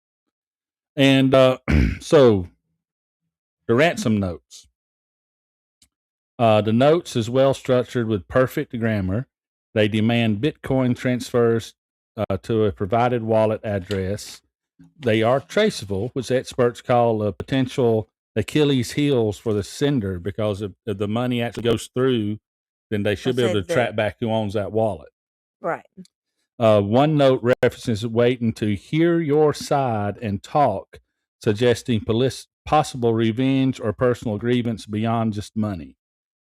Yeah. And so the ransom notes. The notes is well structured with perfect grammar. They demand Bitcoin transfers to a provided wallet address. They are traceable, which experts call a potential Achilles heels for the sender, because if the money actually goes through, then they should be able to track back who owns that wallet. Right. One note references waiting to hear your side and talk, suggesting possible revenge or personal grievance beyond just money.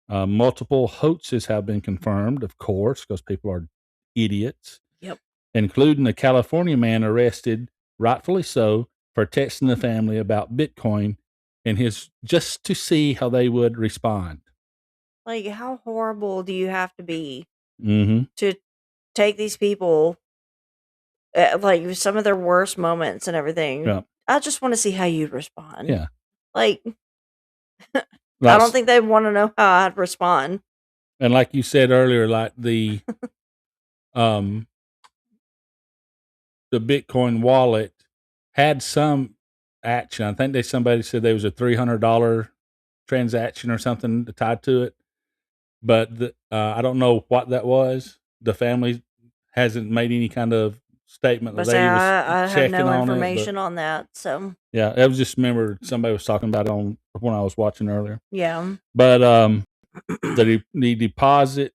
Multiple hoaxes have been confirmed, of course, because people are idiots. Yep. Including a California man arrested, rightfully so, for texting the family about Bitcoin and just to see how they would respond. Like, how horrible do you have to be Mm-hmm. to take these people, like some of their worst moments and everything? Yeah. I just want to see how you'd respond. Yeah. Like, I don't think they want to know how I'd respond. And like you said earlier, like the Bitcoin wallet had some action. I think somebody said there was a $300 transaction or something tied to it, but I don't know what that was. The family hasn't made any kind of statement that they I was have checking no on information it. on that. So Yeah, I was just remember somebody was talking about it when I was watching earlier. yeah, But the deposit,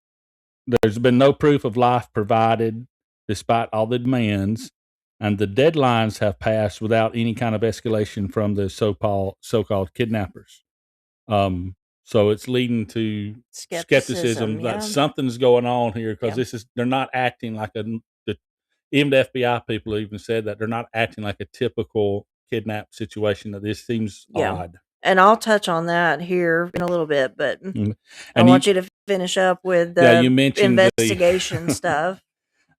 there's been no proof of life provided despite all the demands, and the deadlines have passed without any kind of escalation from the so-called kidnappers. So it's leading to skepticism that something's going on here, because they're not acting like even the FBI people even said that they're not acting like a typical kidnap situation. That this seems odd. And I'll touch on that here in a little bit, but I want you to finish up with the you mentioned investigation stuff.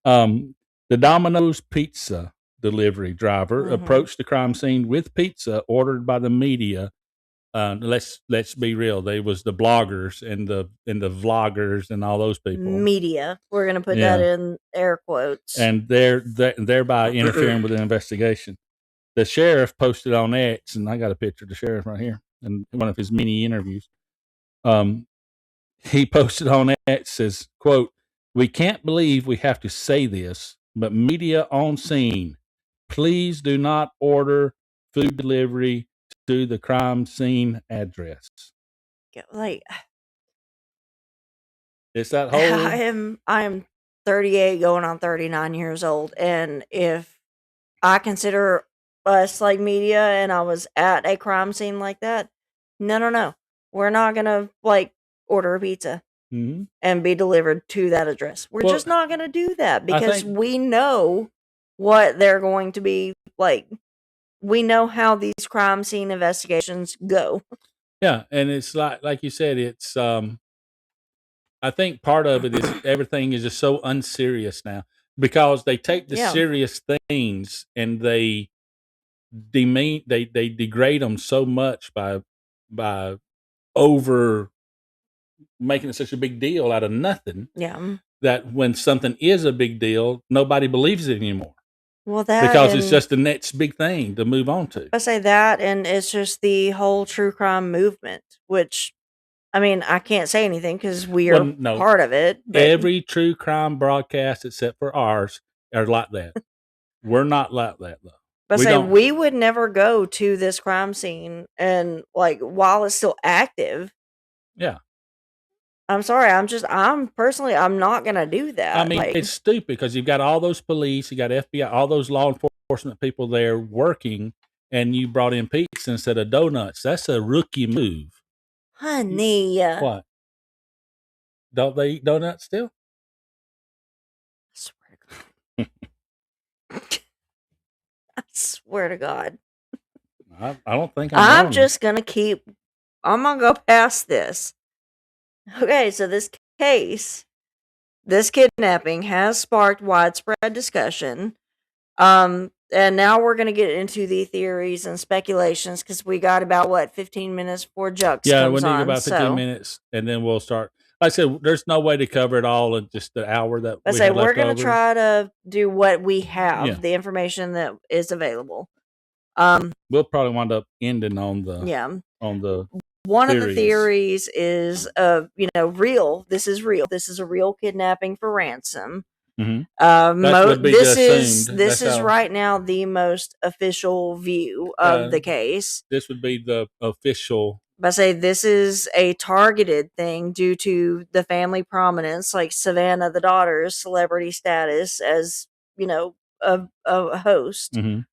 The Domino's pizza delivery driver approached the crime scene with pizza ordered by the media. Let's be real. They was the bloggers and the vloggers and all those people. Media. We're going to put that in air quotes. And thereby interfering with the investigation. The sheriff posted on X, and I got a picture of the sheriff right here in one of his mini interviews. He posted on X, says, quote, "We can't believe we have to say this, but media on scene, please do not order food delivery to the crime scene address." Like, it's that whole. I am 38, going on 39 years old, and if I consider us like media, and I was at a crime scene like that, no, we're not gonna like order a pizza and be delivered to that address. We're just not gonna do that, because we know what they're going to be like. We know how these crime scene investigations go. Yeah, and it's like you said, it's I think part of it is everything is just so unserious now, because they take the serious things and they degrade them so much by over making it such a big deal out of nothing. Yeah. That when something is a big deal, nobody believes it anymore. Well, that because it's and just the next big thing to move on to. I say that, and it's just the whole true crime movement, which I mean, I can't say anything because we Well, are no, part of it. But every true crime broadcast except for ours are like that. We're not like that though. I We say don't. we would never go to this crime scene, and like while it's still active, Yeah. I'm sorry, I'm personally, I'm not gonna do I that. mean, Like, it's stupid because you've got all those police, you got FBI, all those law enforcement people there working, and you brought in pizza instead of donuts. That's a rookie move. honey, What? Don't they eat donuts still? swear to God. I swear to God. I don't think I'm I'm wrong. just gonna I'm gonna go past this. Okay, so this kidnapping has sparked widespread discussion. And now we're gonna get into the theories and speculations because we got about what 15 minutes before Jux Yeah, we comes need on. about 15 So minutes, and then we'll start. Like I said, there's no way to cover it all in just the hour that I we say have we're left gonna over. try to do what we have, Yeah. the information that is available. We'll probably wind up ending on the Yeah. on One of the theories. theories is, real. This is real. This is a real kidnapping for ransom. Mhm. That would be the This is assumed. this That's is how. right now the most official view of the case. This would be the official. But I say this is a targeted thing due to the family prominence, like Savannah, the daughter's celebrity status as a host. Mhm.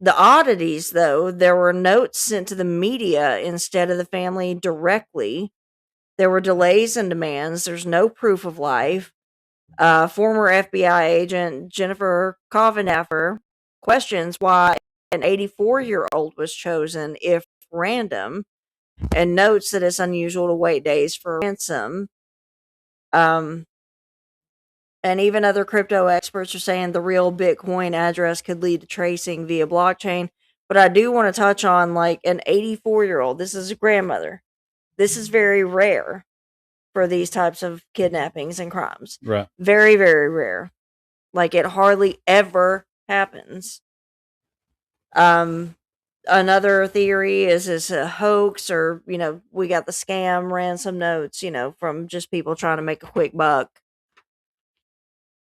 The oddities, though, there were notes sent to the media instead of the family directly. There were delays in demands. There's no proof of life. Former FBI agent Jennifer Covenaffer questions why an 84-year-old was chosen if random, and notes that it's unusual to wait days for ransom. And even other crypto experts are saying the real Bitcoin address could lead to tracing via blockchain. But I do want to touch on like an 84-year-old. This is a grandmother. This is very rare for these types of kidnappings and crimes. Right. Very, very rare. Like it hardly ever happens. Another theory is this a hoax, or we got the scam ransom notes, from just people trying to make a quick buck.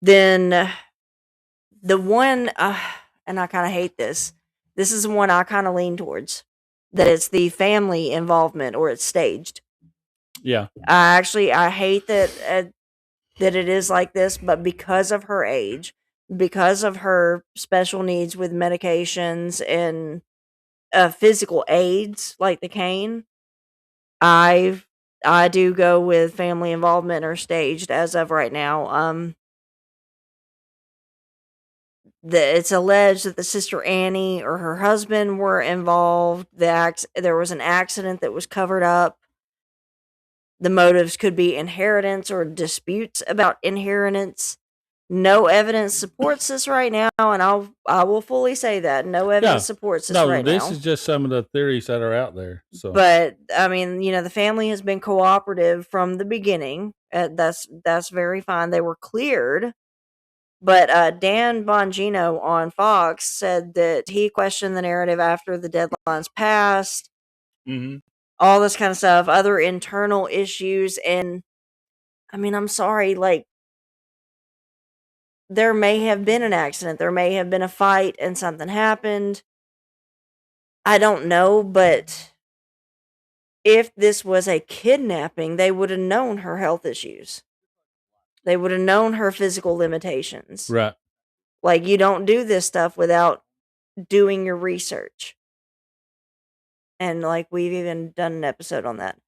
Then the one, and I kind of hate this. This is the one I kind of lean towards, that it's the family involvement or it's staged. Yeah. I hate that that it is like this, but because of her age, because of her special needs with medications and physical aids like the cane, I do go with family involvement or staged as of right now. It's alleged that the sister Annie or her husband were involved. There was an accident that was covered up. The motives could be inheritance or disputes about inheritance. No evidence supports this right now, and I will fully say that no evidence supports this right now. This is just some of the theories that are out there. So, But I mean, the family has been cooperative from the beginning. That's very fine. They were cleared. But Dan Bongino on Fox said that he questioned the narrative after the deadlines passed, mhm. all this kind of stuff, other internal issues. And I mean, I'm sorry, like, there may have been an accident, there may have been a fight, and something happened. I don't know, but if this was a kidnapping, they would have known her health issues. They would have known her physical limitations. Right. Like, you don't do this stuff without doing your research. And like we've even done an episode on that.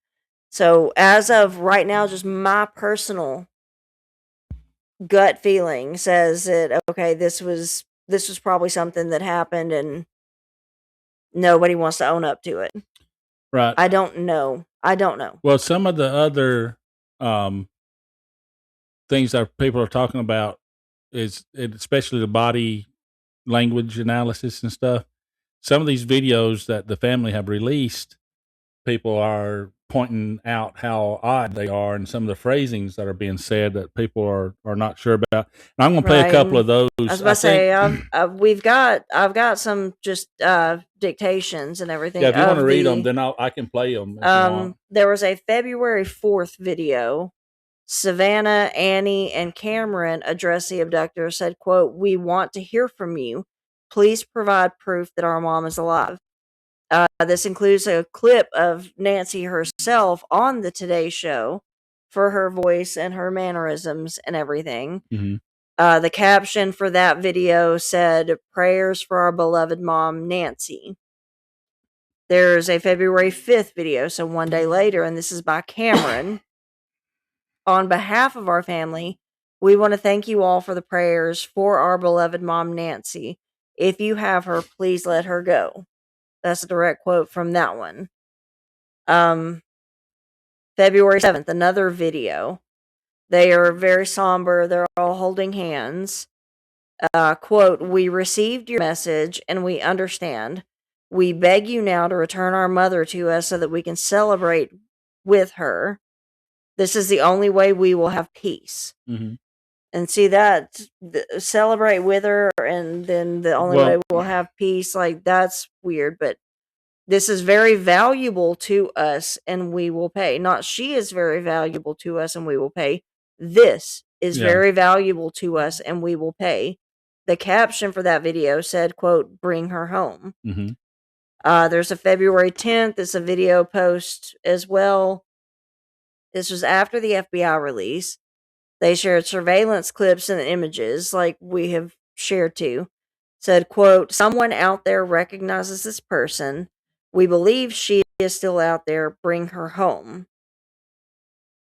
So as of right now, just my personal gut feeling says that okay, this was probably something that happened and nobody wants to own up to it. Right. I don't know. Well, some of the other things that people are talking about especially the body language analysis and stuff. Some of these videos that the family have released, people are pointing out how odd they are and some of the phrasings that are being said that people are not sure about. And I'm going to play a couple of those. I was about to say, I've got some just dictations and everything. Yeah, if you want to read them, then I can play them. If you want. There was a February 4th video. Savannah, Annie, and Cameron addressed the abductor, said, quote, "We want to hear from you. Please provide proof that our mom is alive." This includes a clip of Nancy herself on the Today Show for her voice and her mannerisms and everything. Mhm. The caption for that video said, "Prayers for our beloved mom, Nancy." There's a February 5th video, so one day later, and this is by Cameron. "On behalf of our family, we want to thank you all for the prayers for our beloved mom, Nancy. If you have her, please let her go." That's a direct quote from that one. February 7th, another video. They are very somber. They're all holding hands. Quote, "We received your message and we understand. We beg you now to return our mother to us so that we can celebrate with her. This is the only way we will have peace." Mhm. And see that, celebrate with her, and then the only way we'll have peace, like, that's weird, but this is very valuable to us and we will pay. Not she is very valuable to us and we will pay. This is very valuable to us and we will pay. The caption for that video said, quote, "Bring her home." Mhm. There's a February 10th. It's a video post as well. This was after the FBI release. They shared surveillance clips and images, like we have shared too. Said, quote, "Someone out there recognizes this person. We believe she is still out there. Bring her home."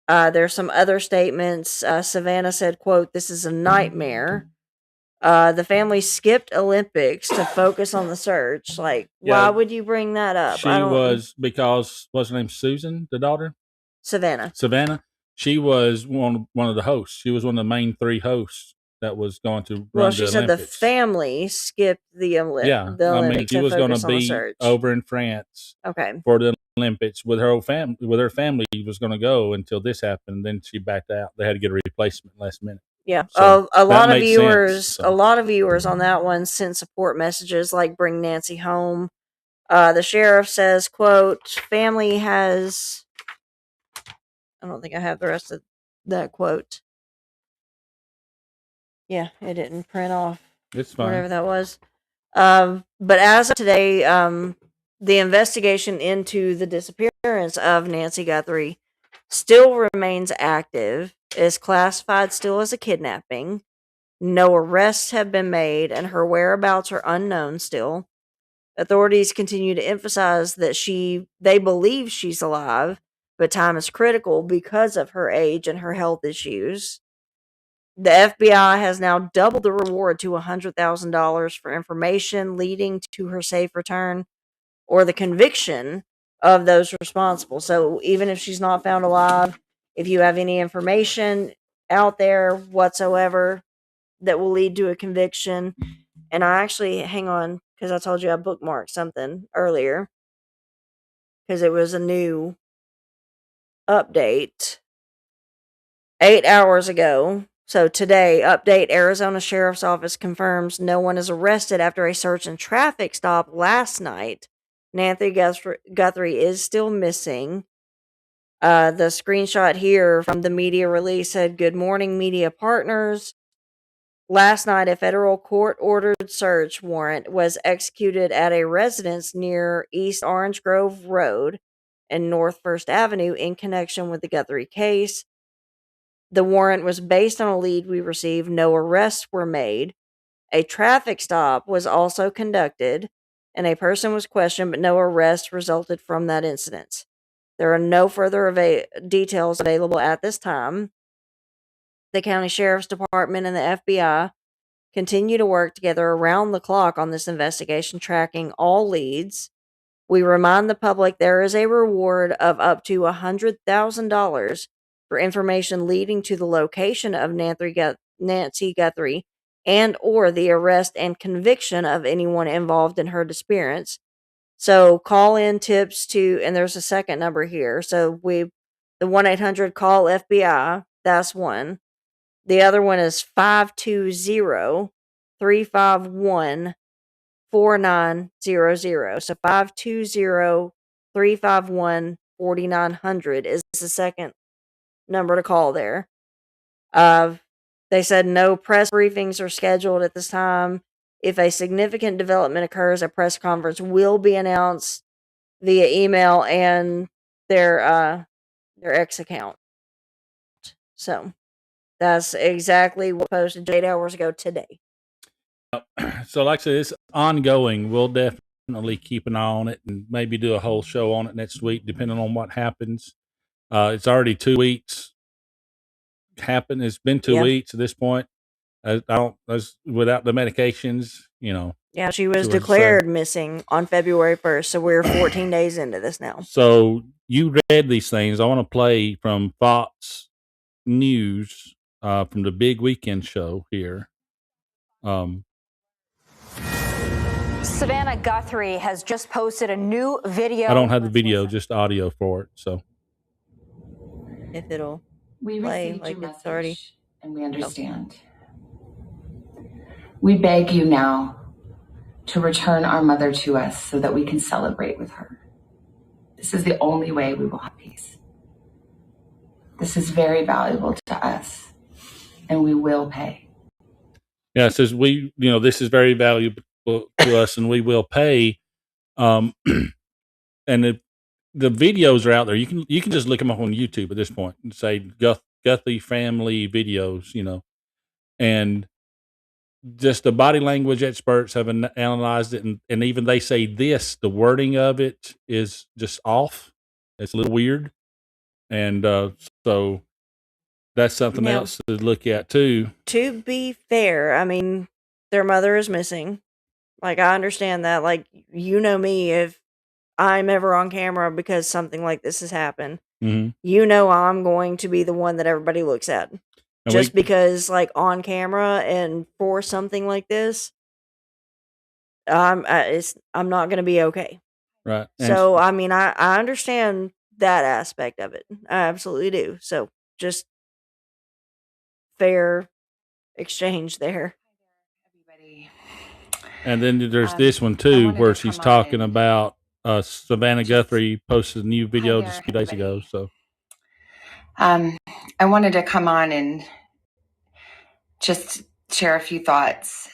There's some other statements. Savannah said, quote, "This is a nightmare. The family skipped Olympics to focus on the search." Like, why would you bring that up? She was, because, what's her name, Susan, the daughter? Savannah. She was one of the hosts. She was one of the main 3 hosts that was going to run the Olympics. Well, she said the family skipped the Olympics. Yeah, I mean, she was going to be over in France for the Olympics with her whole family. With her family, was going to go until this happened. Then she backed out. They had to get a replacement last minute. Yeah, So a lot that of makes viewers, sense, so. a lot of viewers on that one sent support messages like "Bring Nancy home." The sheriff says, quote, "Family has." I don't think I have the rest of that quote. Yeah, it didn't print off. It's fine. Whatever that was. But as of today, the investigation into the disappearance of Nancy Guthrie still remains active. Is classified still as a kidnapping. No arrests have been made, and her whereabouts are unknown still. Authorities continue to emphasize that they believe she's alive, but time is critical because of her age and her health issues. The FBI has now doubled the reward to $100,000 for information leading to her safe return or the conviction of those responsible. So even if she's not found alive, if you have any information out there whatsoever that will lead to a conviction, and I actually, hang on, because I told you I bookmarked something earlier, because it was a new update 8 hours ago. So today, update: Arizona Sheriff's Office confirms no one is arrested after a search and traffic stop last night. Nancy Guthrie is still missing. The screenshot here from the media release said, "Good morning, media partners. Last night, a federal court-ordered search warrant was executed at a residence near East Orange Grove Road and North First Avenue in connection with the Guthrie case. The warrant was based on a lead we received. No arrests were made. A traffic stop was also conducted, and a person was questioned, but no arrest resulted from that incident. There are no further details available at this time. The county sheriff's department and the FBI continue to work together around the clock on this investigation, tracking all leads. We remind the public there is a reward of up to $100,000 for information leading to the location of Nancy Guthrie and or the arrest and conviction of anyone involved in her disappearance. So call in tips to, and there's a second number here. So the 1-800 call FBI. That's one. The other one is 520-351-4900. So 520-351-4900 is the second number to call there. They said no press briefings are scheduled at this time. If a significant development occurs, a press conference will be announced via email and their X account. So that's exactly what posted 8 hours ago today. So, like I said, it's ongoing. We'll definitely keep an eye on it and maybe do a whole show on it next week, depending on what happens. It's already 2 weeks happened. It's been 2 Yeah. weeks at this point. I don't, without the medications, Yeah, she was So- declared missing on February 1st, so we're 14 days into this now. So you read these things. I want to play from Fox News from the big weekend show here. Savannah Guthrie has just posted a new video. I don't have the Let's video, listen. just audio for it. So If it'll We play received like your it's already. message, and we understand. We beg you now to return our mother to us so that we can celebrate with her. This is the only way we will have peace. This is very valuable to us, and we will pay. yeah, it says this is very valuable to us, and we will pay. And the videos are out there. You can just look them up on YouTube at this point and say Guthrie family videos, and just the body language experts have analyzed it, and even they say the wording of it is just off. It's a little weird, and so that's something Now- else to look at too. To be fair, I mean, their mother is missing. Like, I understand that. Like, me, if I'm ever on camera because something like this has happened, Mm-hmm. I'm going to be the one that everybody looks at. And Just because, like, on camera and for something like this, I'm not going to be okay. right. And So, I mean, I understand that aspect of it. I absolutely do. So, just fair exchange there. Everybody, And then there's this one I too, wanted where to she's come on talking and about Savannah Guthrie posted a new video there, just a few days ago. everybody. So I wanted to come on and just share a few thoughts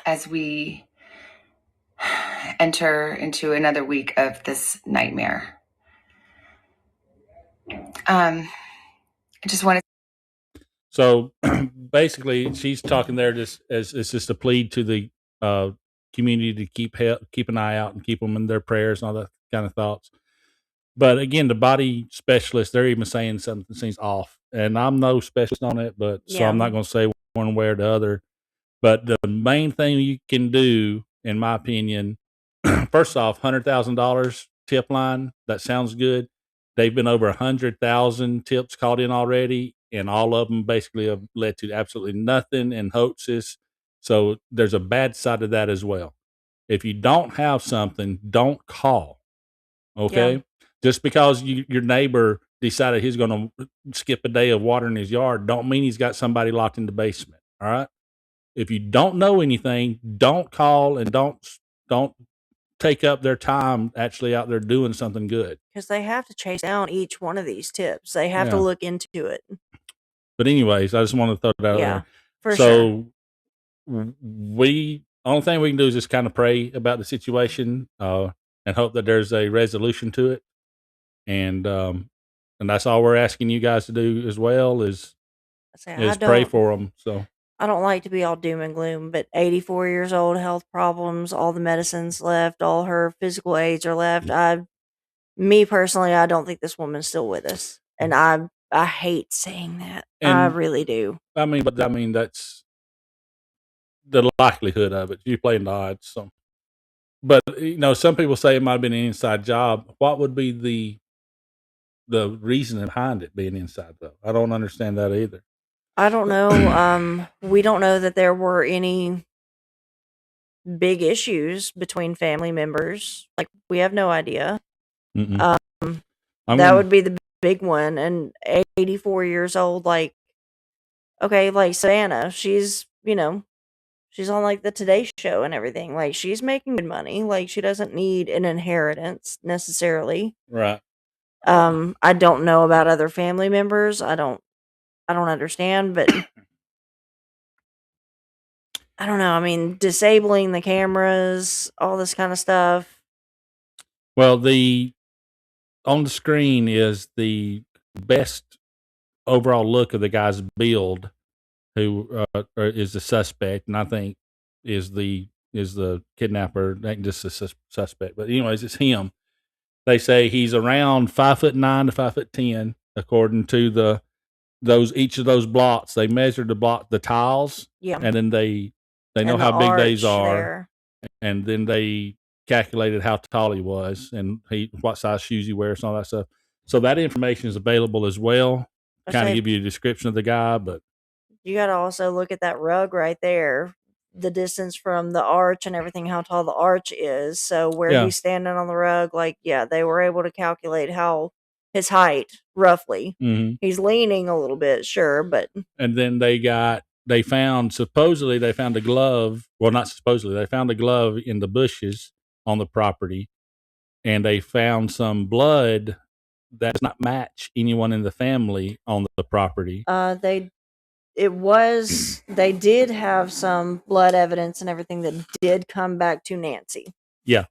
as we enter into another week of this nightmare. I just wanted. So basically, she's talking there just as it's just a plea to the community to keep an eye out and keep them in their prayers and all that kind of thoughts. But again, the body specialists, they're even saying something seems off, and I'm no specialist on it, but so Yeah. I'm not going to say one way or the other. But the main thing you can do, in my opinion, first off, $100,000 tip line. That sounds good. They've been over 100,000 tips called in already, and all of them basically have led to absolutely nothing and hoaxes. So there's a bad side of that as well. If you don't have something, don't call. Okay, Yeah. just because your neighbor decided he's going to skip a day of watering his yard, don't mean he's got somebody locked in the basement. All right. If you don't know anything, don't call and don't take up their time actually out there doing something good. Because they have to chase down each one of these tips. They have to Yeah. look into it. But anyways, I just want to throw it out Yeah, there. for sure. So only thing we can do is just kind of pray about the situation and hope that there's a resolution to it. And that's all we're asking you guys to do as well is pray for them. So I don't like to be all doom and gloom, but 84 years old, health problems, all the medicines left, all her physical aids are left. Me personally, I don't think this woman's still with us. And I hate saying that. I And- really do. I mean that's the likelihood of it. You playing the odds. So, but some people say it might have been an inside job. What would be the reason behind it being inside though? I don't understand that either. I don't know. We don't know that there were any big issues between family members. Like, we have no idea. Mm-mm. That would be the big one. And 84 years old, like, okay, like Savannah, she's, she's on like the Today Show and everything. Like, she's making good money. Like, she doesn't need an inheritance necessarily. Right. I don't know about other family members. I don't understand, but I don't know. I mean, disabling the cameras, all this kind of stuff. Well, on the screen is the best overall look of the guy's build, who is the suspect, and I think is the kidnapper. Ain't just a suspect, but anyways, it's him. They say he's around 5'9" to 5'10", according to each of those blocks. They measured the tiles, Yeah. and then they know And how the big arch these are, there. and then they calculated how tall he was and what size shoes he wears and all that stuff. So that information is available as well. I Kind of say- give you a description of the guy, but You got to also look at that rug right there, the distance from the arch and everything, how tall the arch is. So where Yeah. he's standing on the rug, like, yeah, they were able to calculate how his height roughly. mm-hmm. He's leaning a little bit, sure, but And then supposedly they found a glove. Well, not supposedly, they found a glove in the bushes on the property, and they found some blood that does not match anyone in the family on the property. they did have some blood evidence and everything that did come back to Nancy. Yeah.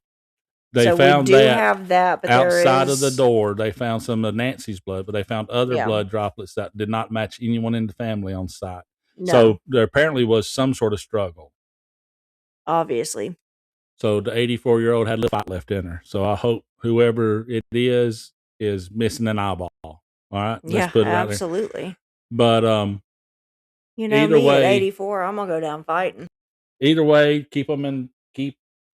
They So found we do that have that, but outside there of the is door. They found some of Nancy's blood, but they found other Yeah. blood droplets that did not match anyone in the family on site. No, So there apparently was some sort of struggle. obviously. So the 84-year-old had a little fight left in her. So I hope whoever it is missing an eyeball. All right, let's put it out there. Absolutely. But Either either me at way- 84, I'm gonna go down fighting. either way, keep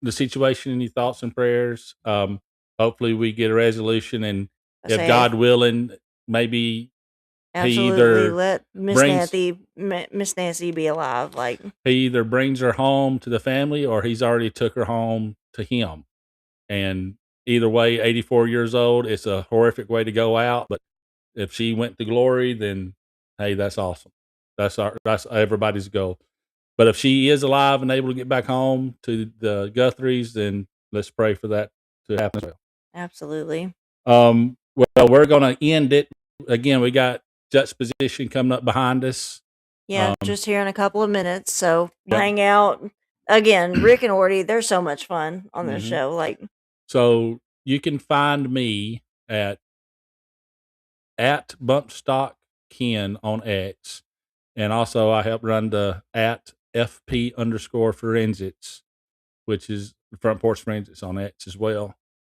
the situation in your thoughts and prayers. Hopefully we get a resolution, and I if say, God willing, maybe absolutely either let Miss Nancy be alive. Like, he either brings her home to the family or he's already took her home to him. And either way, 84 years old, it's a horrific way to go out. But if she went to glory, then hey, that's awesome. That's everybody's goal. But if she is alive and able to get back home to the Guthries, then let's pray for that to happen as well. absolutely. Well, we're going to end it. Again, we got juxtaposition coming up behind us. Yeah, just here in a couple of minutes. So Yep. hang out again. Rick and Orty, they're so much fun on this Mhm. show. Like, So you can find me at BumpstockKen on X. And also I help run the at FP_forensics, which is Front Porch Forensics on X as well.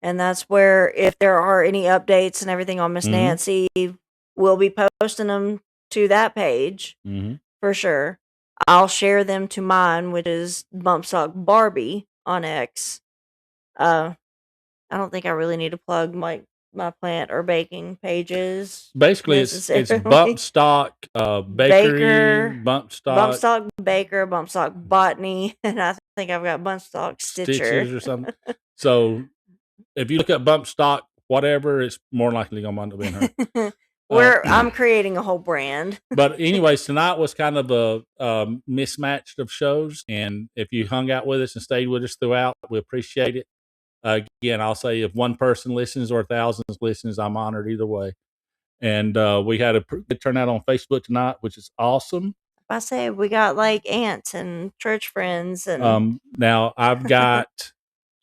and that's where if there are any updates and everything on Miss Mhm. Nancy, we'll be posting them to that page Mm-hmm. for sure. I'll share them to mine, which is Bumpstock Barbie on X. I don't think I really need to plug my plant or baking pages. Basically, it's necessarily. Bumpstock Bakery, Baker, Bumpstock Bumpstock Baker, Bumpstock Botany, and I think I've got Bumpstock Stitches Stitcher. or something. So if you look up Bumpstock, whatever, it's more likely going to wind up being her. I'm creating a whole brand. But anyways, tonight was kind of a mismatched of shows, and if you hung out with us and stayed with us throughout, we appreciate it. Again, I'll say if one person listens or thousands listens, I'm honored either way. And we had a good turnout on Facebook tonight, which is awesome. I say we got like aunts and church friends and Now I've got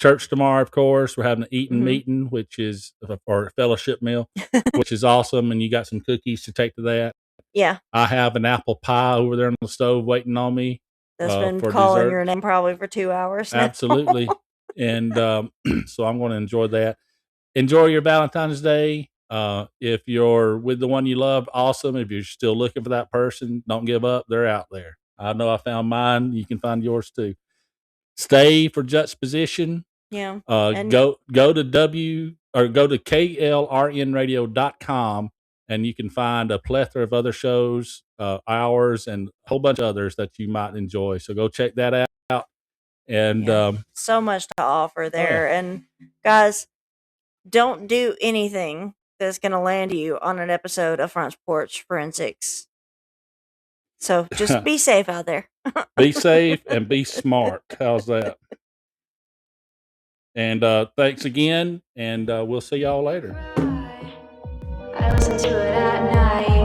church tomorrow, of course. We're having an eating Mhm. meeting, which is or a fellowship meal, which is awesome. And you got some cookies to take to that. yeah, I have an apple pie over there on the stove waiting on me. that's been for calling dessert. your name probably for 2 hours now. Absolutely. And so I'm going to enjoy that. Enjoy your Valentine's Day. If you're with the one you love, awesome. If you're still looking for that person, don't give up. They're out there. I know I found mine. You can find yours too. Stay for juxtaposition. Yeah. Go to go to klrnradio.com and you can find a plethora of other shows, ours and a whole bunch of others that you might enjoy. So go check that out. And so much to offer there. And guys, don't do anything that's going to land you on an episode of Front Porch Forensics. So just be safe out there. be safe and be smart. How's that? And thanks again, and we'll see y'all later. I listen to it at night.